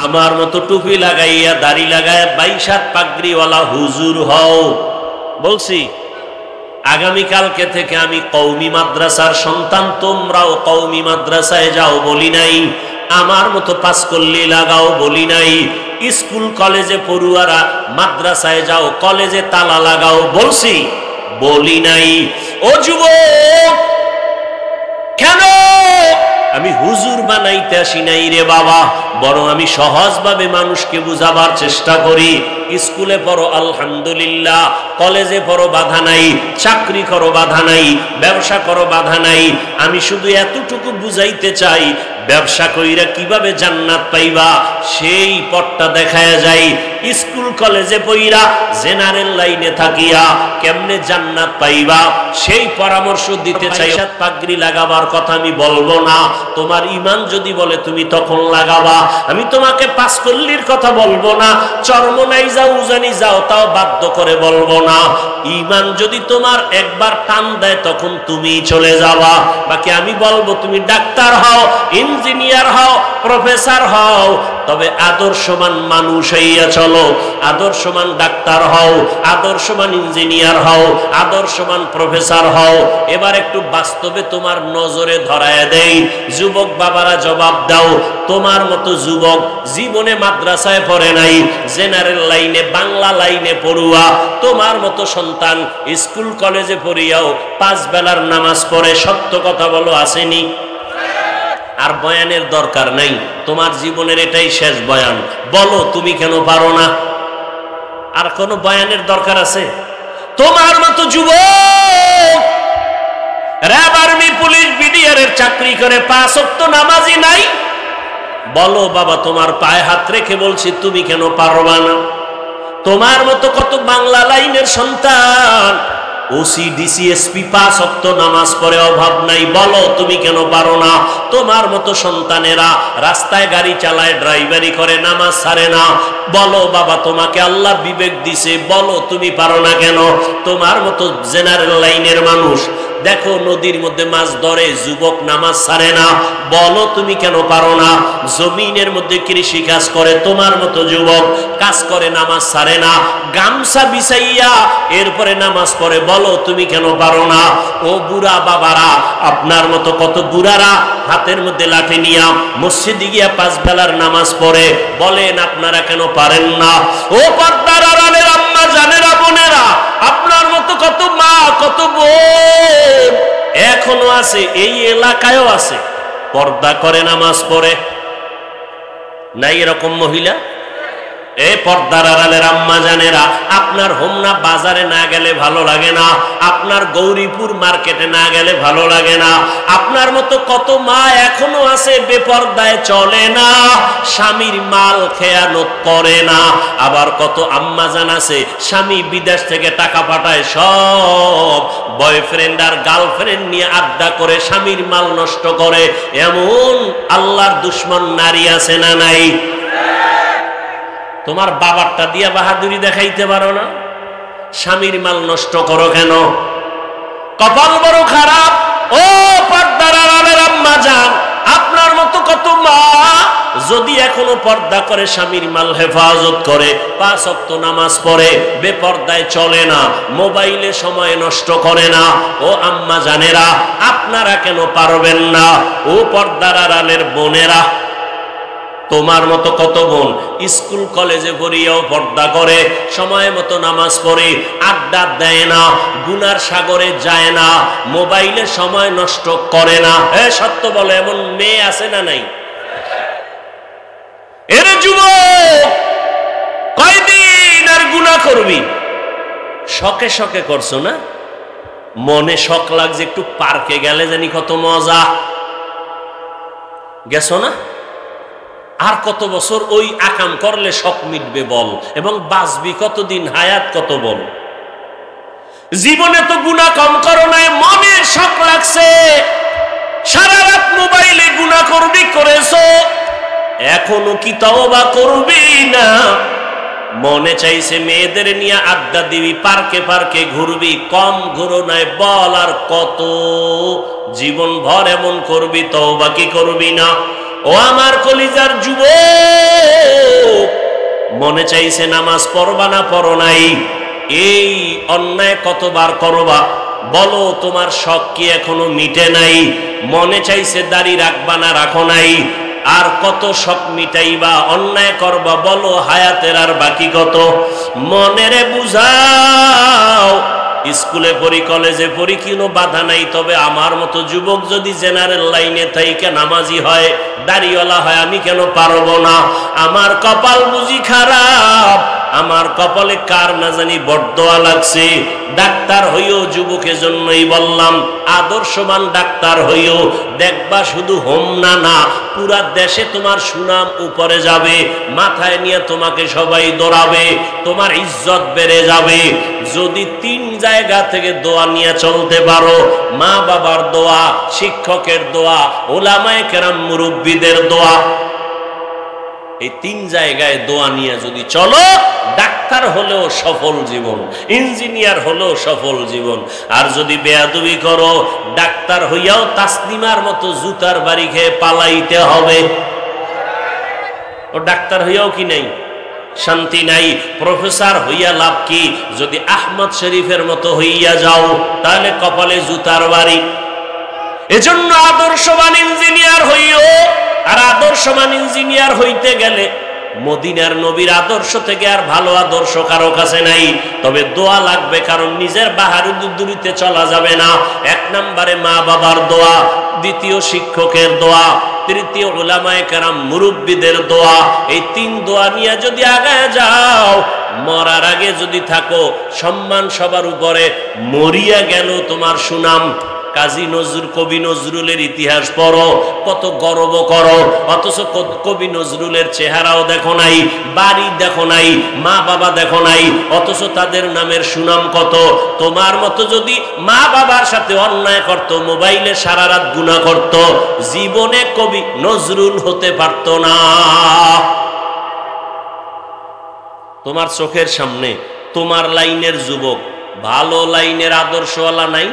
আমার মতো টুপি লাগাইয়া, দাড়ি লাগাইয়া, 22 পাগড়িওয়ালা হুজুর হও। বলছি? আগামী কালকে থেকে আমি কওমি মাদ্রাসার সন্তান, তোমরাও কওমি মাদ্রাসায় যাও বলি নাই। আমার মতো পাঁচকল্লি লাগাও বলি নাই। স্কুল কলেজে পড়ুয়ারা মাদ্রাসায় যাও, কলেজে তালা লাগাও বলছি? বলি নাই। ও যুবক, কেন আমি হুজুর বানাইতে আসি নাই রে বাবা, বরং আমি সহজভাবে মানুষকে বুঝাবার চেষ্টা করি। স্কুলে পড়ো আলহামদুলিল্লাহ, কলেজে পড়ো বাধা নাই, চাকরি করো বাধা নাই, ব্যবসা করো বাধা নাই। আমি শুধু এতটুকু বুঝাইতে চাই, ব্যবসা কইরা কিভাবে জান্নাত পাইবা সেই পথটা দেখায়া যায়। স্কুল কলেজে পড়িরা জেনারেল লাইনে থাকিয়া কেমনে জান্নাত পাইবা সেই পরামর্শ দিতে চাই। পাগড়ি লাগাবার কথা আমি বলবো না, তোমার ঈমান যদি বলে তুমি তখন লাগাবা। আমি তোমাকে পাঁচকল্লির কথা বলবো না, চরমনাই যাও, উজানি যাও, তাও বাধ্য করে বলবো না। ঈমান যদি তোমার একবার টান দেয় তখন তুমি চলে যাবা। বাকি আমি বলবো তুমি ডাক্তার হও, ইঞ্জিনিয়ার হও, প্রফেসর হও, তবে আদর্শবান মানুষ হইয়া চলো। আদর্শবান ডাক্তার হও, আদর্শবান ইঞ্জিনিয়ার হও, আদর্শবান প্রফেসর হও। এবার একটু বাস্তবে তোমার নজরে ধরায় দেই। যুবক বাবারা জবাব দাও, তোমার মতো যুবক জীবনে মাদ্রাসায় পড়ে নাই, জেনারেল লাইনে, বাংলা লাইনে পড়ুয়া, তোমার মতো সন্তান স্কুল কলেজে পড়িয়াও 5 বেলার নামাজ পড়ে, সত্য কথা বলো আসেনি? আর বয়ানের দরকার নাই, তোমার জীবনের এটাই শেষ বয়ান। বলো তুমি কেন পারো না? আর কোন বয়ানের দরকার আছে? তোমার মতো যুবক র‍্যাব, আর্মি, পুলিশ, বিডিআর এর চাকরি করে 5 ওয়াক্ত নামাজি নাই, বলো বাবা তোমার পায়ে হাত রেখে বলছি তুমি কেন পারবা না? তোমার মতো কত বাংলা লাইনের সন্তান ওসি, ডিসি, এসপি 5 ওয়াক্ত নামাজ পড়ে, অভাব নাই, বলো তুমি কেন পারো না? তোমার মতো সন্তানেরা রাস্তায় গাড়ি চালায়, ড্রাইভারি করে, নামাজ ছাড়ে না, বলো বাবা তোমাকে আল্লাহ বিবেক দিছে, বলো তুমি পারো না কেন? তোমার মতো জেনারেল লাইনের মানুষ দেখো নদীর মধ্যে মাছ ধরে, যুবক নামাজ ছাড়ে না, বলো তুমি কেন পারো না? জমিনের মধ্যে কৃষি কাজ করে, তোমার মতো যুবক কাজ করে, নামাজ ছাড়ে না, গামছা বিছাইয়া এরপরে নামাজ পড়ে, বলো তুমি কেন পারো না? ও বুড়া বাবারা, আপনার মতো কত বুড়ারা হাতের মধ্যে লাঠি নিয়া মসজিদে গিয়া 5 বেলার নামাজ পড়ে, বলেন আপনারা কেন পারেন না? ও পর্দার আড়ালের আম্মা জানেরা, বোনেরা, আপনার মতো কত মা, কত বোন এখনো আছে, এই এলাকায়ও আছে, পর্দা করে নামাজ পড়ে। নাই এরকম মহিলা? এই পর্দার আড়ালের আম্মা জানেরা, আপনার হোমনা বাজারে না গেলে ভালো লাগে না, আপনার গৌরীপুর মার্কেটে না গেলে ভালো লাগে না। আপনার মতো কত মা এখনো আছে বেপর্দায় চলে না, স্বামীর মাল খেয়ানত করে না। আবার কত আম্মা জান আছে স্বামী বিদেশ থেকে টাকা পাঠায়, সব বয়ফ্রেন্ড আর গার্লফ্রেন্ড নিয়ে আড্ডা করে স্বামীর মাল নষ্ট করে। এমন আল্লাহর দুশ্মন নারী আছে না নাই? তোমার বাবারটা দিয়া বাহাদুরি দেখাইতে পারো না, স্বামীর মাল নষ্ট করো কেন? কপাল বড় খারাপ। ও পর্দার আড়ালের আম্মা জান, আপনার মতো কত মা যদি এখনো পর্দা করে, স্বামীর মাল হেফাজত করে, 5 ওয়াক্ত নামাজ পড়ে, বেপর্দায় চলে না, মোবাইলে সময় নষ্ট করে না, ও আম্মা জানেরা আপনারা কেন পারবেন না? ও পর্দার আড়ালের বোনেরা, তোমার মতো কত বোন স্কুল কলেজে পড়িয়াও পর্দা করে, সময় মতো নামাজ পড়ে, আড্ডা দেয় না, গুনার সাগরে যায় না, মোবাইলে সময় নষ্ট করে না। সত্য বলে, এমন মেয়ে আছে না নাই? এর যুবক কয়দিন আর গুনাহ করবি? শখে শখে করছো না, মনে শখ লাগছে একটু পার্কে গেলে জানি কত মজা, গেছো না? আর কত বছর ওই আকাম করলে শখ মিটবে বল, এবং বাঁচবি কতদিন, হায়াত কত বল? জীবনে তো গুনাহ কম করো নাই, মনে শখ লাগছে, সারা রাত মোবাইলে গুনাহ করবি, করেছো, এখনো কি তওবা করবি না? মনে চাইছে মেয়েদের নিয়ে আড্ডা দিবি, পার্কে পার্কে ঘুরবি, কম ঘুরো নাই বল, আর কত জীবন ভর এমন করবি, তওবা কি করবি না? ও আমার কলিজার যুবক, মনে চাইছে নামাজ পড়বা না, পড়ো নাই, এই অন্যায় কতবার করবা? বলো তোমার শখ কি এখনো মিটে নাই? মনে চাইছে দাড়ি রাখবা না, রাখো নাই, আর কত শখ মিটাইবা, অন্যায় করবা, বলো হায়াতের আর বাকি কত? মনেরে বুঝাও, স্কুলে পড়ি, কলেজে পড়ি, কোনো বাধা নাই, তবে আমার মতো যুবক যদি জেনারেল লাইনে থাইকা নামাজি হয়, দাড়িওয়ালা হয়, আমি কেন পারবো না? আমার কপাল বুঝি খারাপ, আমার কপালে কার না জানি বরদোয়া লাগছে। ডাক্তার হইও, যুবকের জন্যই বললাম, আদর্শবান ডাক্তার হইও, দেখবা শুধু হোমনা না, পুরা দেশে তোমার সুনাম উপরে যাবে, মাথায় নিয়ে তোমাকে সবাই দৌড়াবে, তোমার ইজ্জত বেড়ে যাবে। যদি 3 জায়গা থেকে দোয়া নিয়ে চলতে পারো, মা বাবার দোয়া, শিক্ষকের দোয়া, ওলামায়ে কেরাম মুরব্বীদের দোয়া, এই 3 জায়গায় দোয়া নিয়ে যদি চলো, ডাক্তার হলেও সফল জীবন, ইঞ্জিনিয়ার হলেও সফল জীবন। আর যদি বেয়াদবি করো, ডাক্তার হইয়াও তাসলিমার মতো জুতার বাড়ি খেয়ে পালাইতে হবে। ও ডাক্তার হইয়াও কি নাই, শান্তি নাই। প্রফেসর হইয়া লাভ কি? যদি আহমদ শরীফের মতো হইয়া যাও, তাহলে কপালে জুতার বাড়ি। এজন্য আদর্শবান ইঞ্জিনিয়ার হইও। আর আদর্শবান ইঞ্জিনিয়ার হইতে গেলে মদিনার নবীর আদর্শ থেকে আর ভালো আদর্শ কারো কাছে নাই। তবে দোয়া লাগবে, কারণ নিজের বাহাদুরিতে চলা যাবে না। 1 নম্বরে মা বাবার দোয়া, দ্বিতীয় শিক্ষকের দোয়া, তৃতীয় উলামায়ে কেরাম মুরব্বীদের দোয়া। এই 3 দোয়া নিয়ে যদি আগায় যাও, মরার আগে যদি থাকো, সম্মান সবার উপরে, মরিয়া গেল তোমার সুনাম। কাজী নজরুল, কবি নজরুলের ইতিহাস পড়ো, কত গর্ব করো, অথচ কবি নজরুলের চেহারাও দেখো নাই, বাড়ি দেখো নাই, মা বাবা দেখো নাই, অথচ তাদের নামের সুনাম কত। তোমার মতো যদি মা বাবার সাথে অন্যায় করত, মোবাইলে সারা রাত গুনাহ করত, জীবনে কবি নজরুল হতে পারত না। তোমার চোখের সামনে তোমার লাইনের যুবক, ভালো লাইনের আদর্শওয়ালা নাই?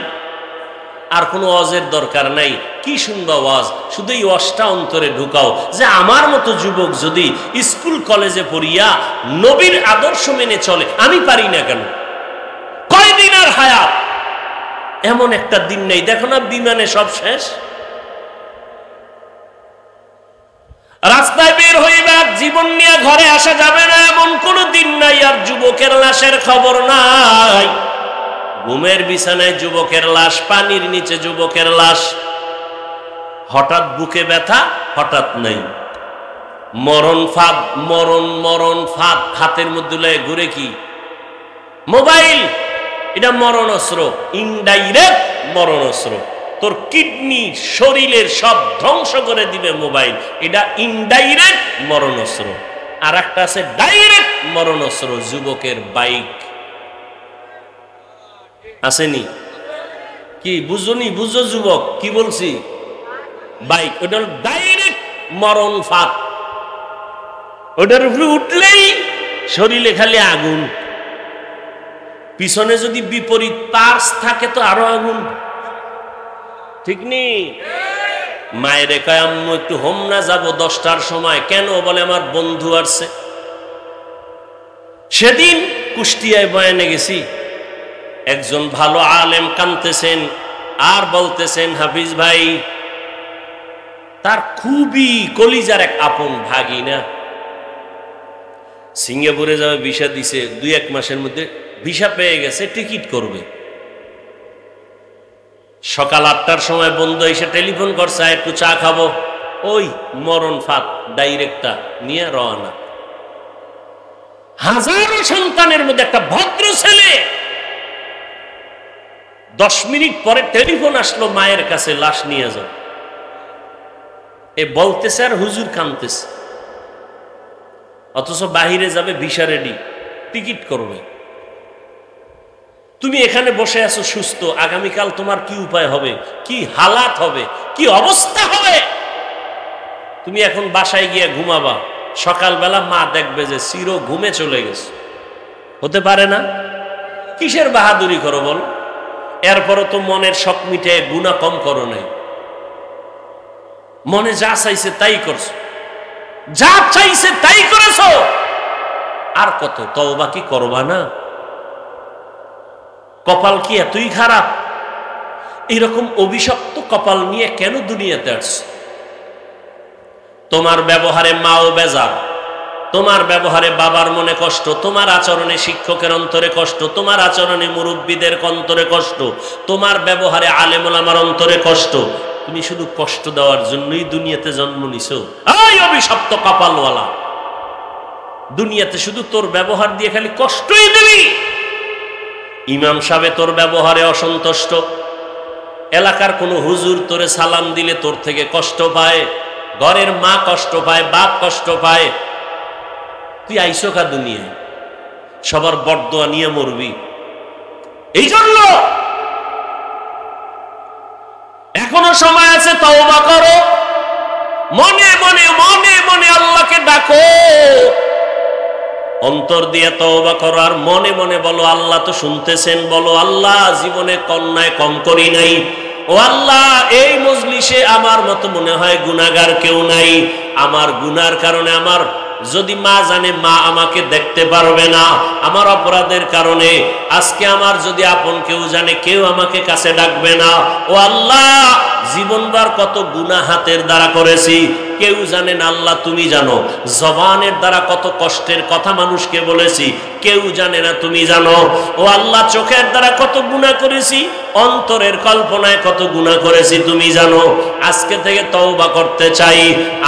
আর কোনো ওয়াজের দরকার নাই। কি শুনবা ওয়াজ? শুধু এই ওয়াজটা অন্তরে ঢুকাও যে আমার মতো যুবক যদি স্কুল কলেজে পড়িয়া নবীর আদর্শ মেনে চলে, আমি পারি না কেন? কয়দিন আর হায়াত? এমন একটা দিন নেই, দেখো না বিমানে সব শেষ। রাস্তায় বের হইবা, জীবন নিয়ে ঘরে আসা যাবে না, এমন কোন দিন নাই। আর যুবকের লাশের খবর নাই। ঘুমের বিছানায় যুবকের লাশ, পানির নিচে যুবকের লাশ। হঠাৎ বুকে ব্যথা, হঠাৎ নাই। মরণ ফাঁদ, মরণ মরণ ফাঁদ। হাতের মধ্যে লয়ে ঘুরে কি? মোবাইল। এটা মরণ অস্ত্র, ইনডাইরেক্ট মরণ অস্ত্র। তোর কিডনি, শরীরের সব ধ্বংস করে দিবে মোবাইল। এটা ইনডাইরেক্ট মরণ অস্ত্র। আর একটা আছে ডাইরেক্ট মরণ অস্ত্র, যুবকের বাইক। আসেনি কি? বুঝনি? বুঝো যুবক কি বলছি? বাইক। ওটা ডাইরেক্ট মরণ ফাঁদ। ওটার উপরে উঠলেই শরীরে খালি আগুন। পিছনে যদি বিপরীত পার্স থাকে তো আরো আগুন। ঠিক নেই? মায়ের কয় আম্মু একটু হোমনা যাব 10টার সময়। কেন? বলে আমার বন্ধু আসছে। সেদিন কুষ্টিয়ায় বয়ানে গেছি, একজন ভালো আলেম কাঁদতেছেন আর বলতেছেন, হাফিজ ভাই তার খুবই কলিজার এক আপন ভাগিনা সিঙ্গাপুরে যাবে, ভিসা দিছে, 2-1 মাসের মধ্যে ভিসা পেয়ে গেছে, টিকিট করবে। সকাল 8টার সময় বন্ধু এসে টেলিফোন করছে, একটু চা খাবো। ওই মরণ ফাঁদ ডাইরেক্টটা নিয়ে রওনা। হাজারো সন্তানের মধ্যে একটা ভদ্র ছেলে। 10 মিনিট পরে টেলিফোন আসলো মায়ের কাছে, লাশ নিয়ে যাও। এ বলতেছে আর হুজুর কাঁদতেছে। অথচ বাহিরে যাবে, ভিসা রেডি, টিকিট করবে। তুমি এখানে বসে আছো সুস্থ, আগামীকাল তোমার কি উপায় হবে, কি হালাত হবে, কি অবস্থা হবে? তুমি এখন বাসায় গিয়ে ঘুমাবা, সকালবেলা মা দেখবে যে চির ঘুমে চলে গেছে। হতে পারে না? কিসের বাহাদুরি করো বল? এরপরও তো মনের শখ মিটে গুনাহ কম করো নাই। মনে যা চাইছে তাই করছো, যা চাইছে তাই করেছো। আর কত তওবা কি করবা না? কপাল কি এতই খারাপ? এরকম অভিশপ্ত কপাল নিয়ে কেন দুনিয়াতে আসছো? তোমার ব্যবহারে মাও বেজার, তোমার ব্যবহারে বাবার মনে কষ্ট, তোমার আচরণে শিক্ষকের অন্তরে কষ্ট, তোমার আচরণে মুরব্বীদের অন্তরে কষ্ট, তোমার ব্যবহারে আলেম ওলামার অন্তরে কষ্ট। তুমি শুধু কষ্ট দেওয়ার জন্যই দুনিয়াতে জন্ম নিছো। এই অভিশপ্ত কপালওয়ালা, দুনিয়াতে শুধু তোর ব্যবহার দিয়ে খালি কষ্টই দিবি। ইমাম সাহেব তোর ব্যবহারে অসন্তুষ্ট, এলাকার কোনো হুজুর তোরে সালাম দিলে তোর থেকে কষ্ট পায়, ঘরের মা কষ্ট পায়, বাপ কষ্ট পায়। তুই আইসো কা দুনিয়ায়? সবার বরদোয়া নিয়ে মরবি। এই জন্য এখনো সময় আছে, তওবা করো। মনে মনে মনে মনে আল্লাহকে ডাকো, অন্তর দিয়ে তওবা করো। আর মনে মনে বলো, আল্লাহ তো শুনতেছেন। বলো, আল্লাহ জীবনে কন্যায় কম করি নাই। ও আল্লাহ, এই মজলিসে আমার মতো মনে হয় গুনাহগার কেউ নাই। আমার গুনার কারণে আমার যদি মা জানে, মা আমাকে দেখতে পারবে না। আমার অপরাধের কারণে আজকে আমার যদি আপন কেউ জানে, কেউ আমাকে কাছে ডাকবে না। ও আল্লাহ, জীবনবার কত গুনাহ হাতের দ্বারা করেছি, কেউ জানে না, আল্লাহ তুমি জানো। জবানের দ্বারা কত কষ্টের কথা মানুষকে বলেছি, কেউ জানে না, তুমি জানো। ও আল্লাহ, চোখের দ্বারা কত গুনাহ করেছি, অন্তরের কল্পনায় কত গুনাহ করেছি, তুমি জানো। আজকে থেকে তওবা করতে চাই।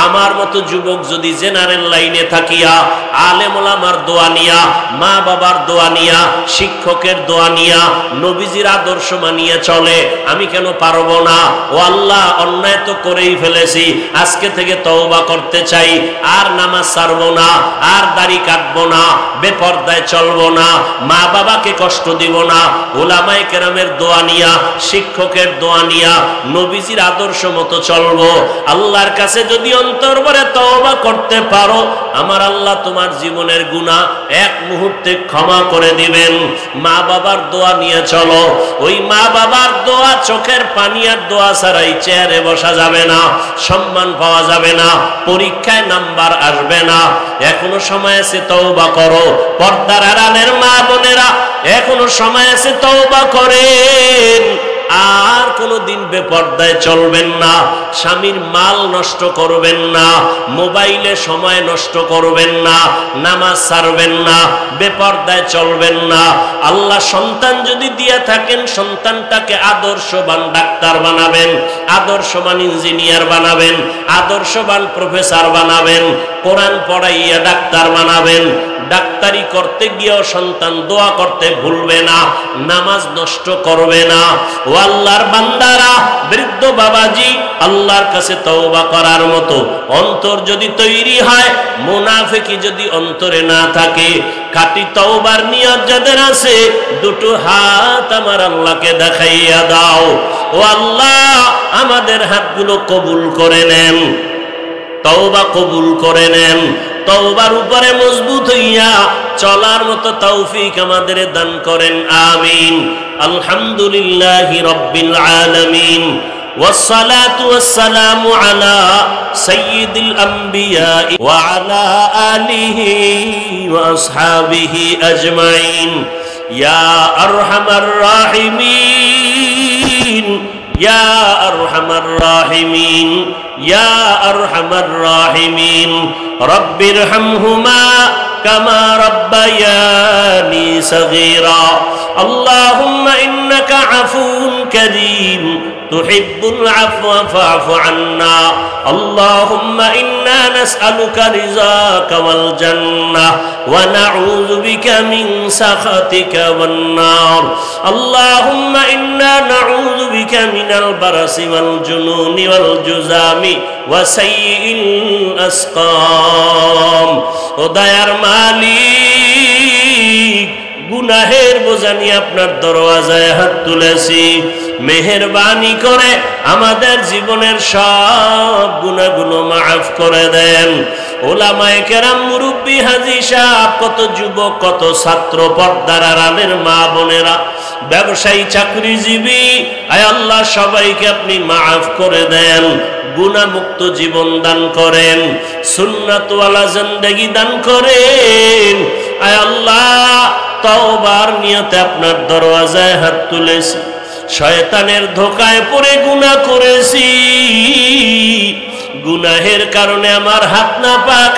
আমার মতো যুবক যদি জেনারেল লাইনে থাকিয়া আলেম ওলামার দোয়া নিয়া, মা বাবার দোয়া নিয়া, শিক্ষকের দোয়া নিয়া, নবীজির আদর্শ মানিয়ে চলে, আমি কেন পারবো না? ও আল্লাহ অন্যায় তো করেই ফেলেছি, আজকে থেকে তওবা করতে চাই, আর নামাজ ছাড়বো না, আর দাড়ি কাটবো না, বেপরদায় চলবো না, মা বাবাকে কষ্ট দিব না, উলামায়ে কেরামের দোয়া নিয়া, শিক্ষকের দোয়া নিয়া নবীজির আদর্শ মতো চলবো। আল্লাহর কাছে যদি অন্তর ভরে তওবা করতে পারো, আমার আল্লাহ তোমার জীবনের গুনাহ এক মুহূর্তে ক্ষমা করে দিবেন। মা বাবার দোয়া নিয়ে চলো, ওই মা বাবার দোয়া, চোখের পানি আর দোয়া ছাড়াই চেয়ারে বসা যাবে না, সম্মান পাওয়া যাবে না, পরীক্ষায় নাম্বার আসবে না। এখনো সময় আছে, তওবা করো। পর্দার আড়ালের মা বোনেরা, এখনো সময় আছে, তওবা করেন। আর কোনদিন বেপর্দায় চলবেন না, স্বামীর মাল নষ্ট করবেন না, মোবাইলে সময় নষ্ট করবেন না, নামাজ ছাড়বেন না, বেপর্দায় চলবেন না। আল্লাহ সন্তান যদি দিয়ে থাকেন, সন্তানটাকে আদর্শবান ডাক্তার বানাবেন, আদর্শবান ইঞ্জিনিয়ার বানাবেন, আদর্শবান প্রফেসর বানাবেন, কোরআন পড়াইয়া ডাক্তার বানাবেন। ডাক্তারি করতে গিয়েও সন্তান দোয়া করতে ভুলবে না, নামাজ নষ্ট করবে না। ও আল্লাহর বান্দারা, বৃদ্ধ বাবাজি, আল্লাহর কাছে তওবা করার মতো অন্তর যদি তৈরি হয়, মুনাফিকি যদি অন্তরে না থাকে, খাঁটি তওবার নিয়ত যাদের আছে, দুটো হাত আমার আল্লাহকে দেখাইয়া দাও। ও আল্লাহ, আমাদের হাতগুলো কবুল করে নেন, তওবা কবুল করে নেন, তওবার উপরে মজবুত হইয়া চলার মতো তৌফিক আমাদের দান করেন, আমিন। আলহামদুলিল্লাহি রাব্বিল আলামিন, والصلاة والسلام على سيد الأنبياء وعلى آله وأصحابه أجمعين يا أرحم الراحمين يا أرحم الراحمين يا أرحم الراحمين رب ارحمهما كما ربياني صغيرا اللهم إنك عفو كريم تحب العفو فاعف عنا اللهم إنا نسألك رضاك والجنة ونعوذ بك من سخطك والنار اللهم إنا نعوذ بك من البرص والجنون والجذام وسيء الأسقام ودير মালিক গুনাহের বোঝা নিয়ে আপনার দরওয়াজায় হাত তুলেছি, মেহেরবানি করে আমাদের জীবনের সব গুনাহগুলো মাফ করে দেন। ওলামায়ে কেরাম, মুরব্বী, হাজী সাহেব, কত যুবক, কত ছাত্র, পর্দার আড়ালের মা বোনেরা, ব্যবসায়ী, চাকরিজীবী, আয় আল্লাহ সবাইকে আপনি মাফ করে দেন, গুনাহমুক্ত জীবন দান করেন, সুন্নাতওয়ালা জিন্দেগি দান করেন। আয় আল্লাহ, তওবার নিয়তে আপনার দরওয়াজায় হাত তুলেছি, শয়তানের ধোকায় পড়ে গুনাহ করেছি, গুনাহের কারণে আমার হাত না পাক,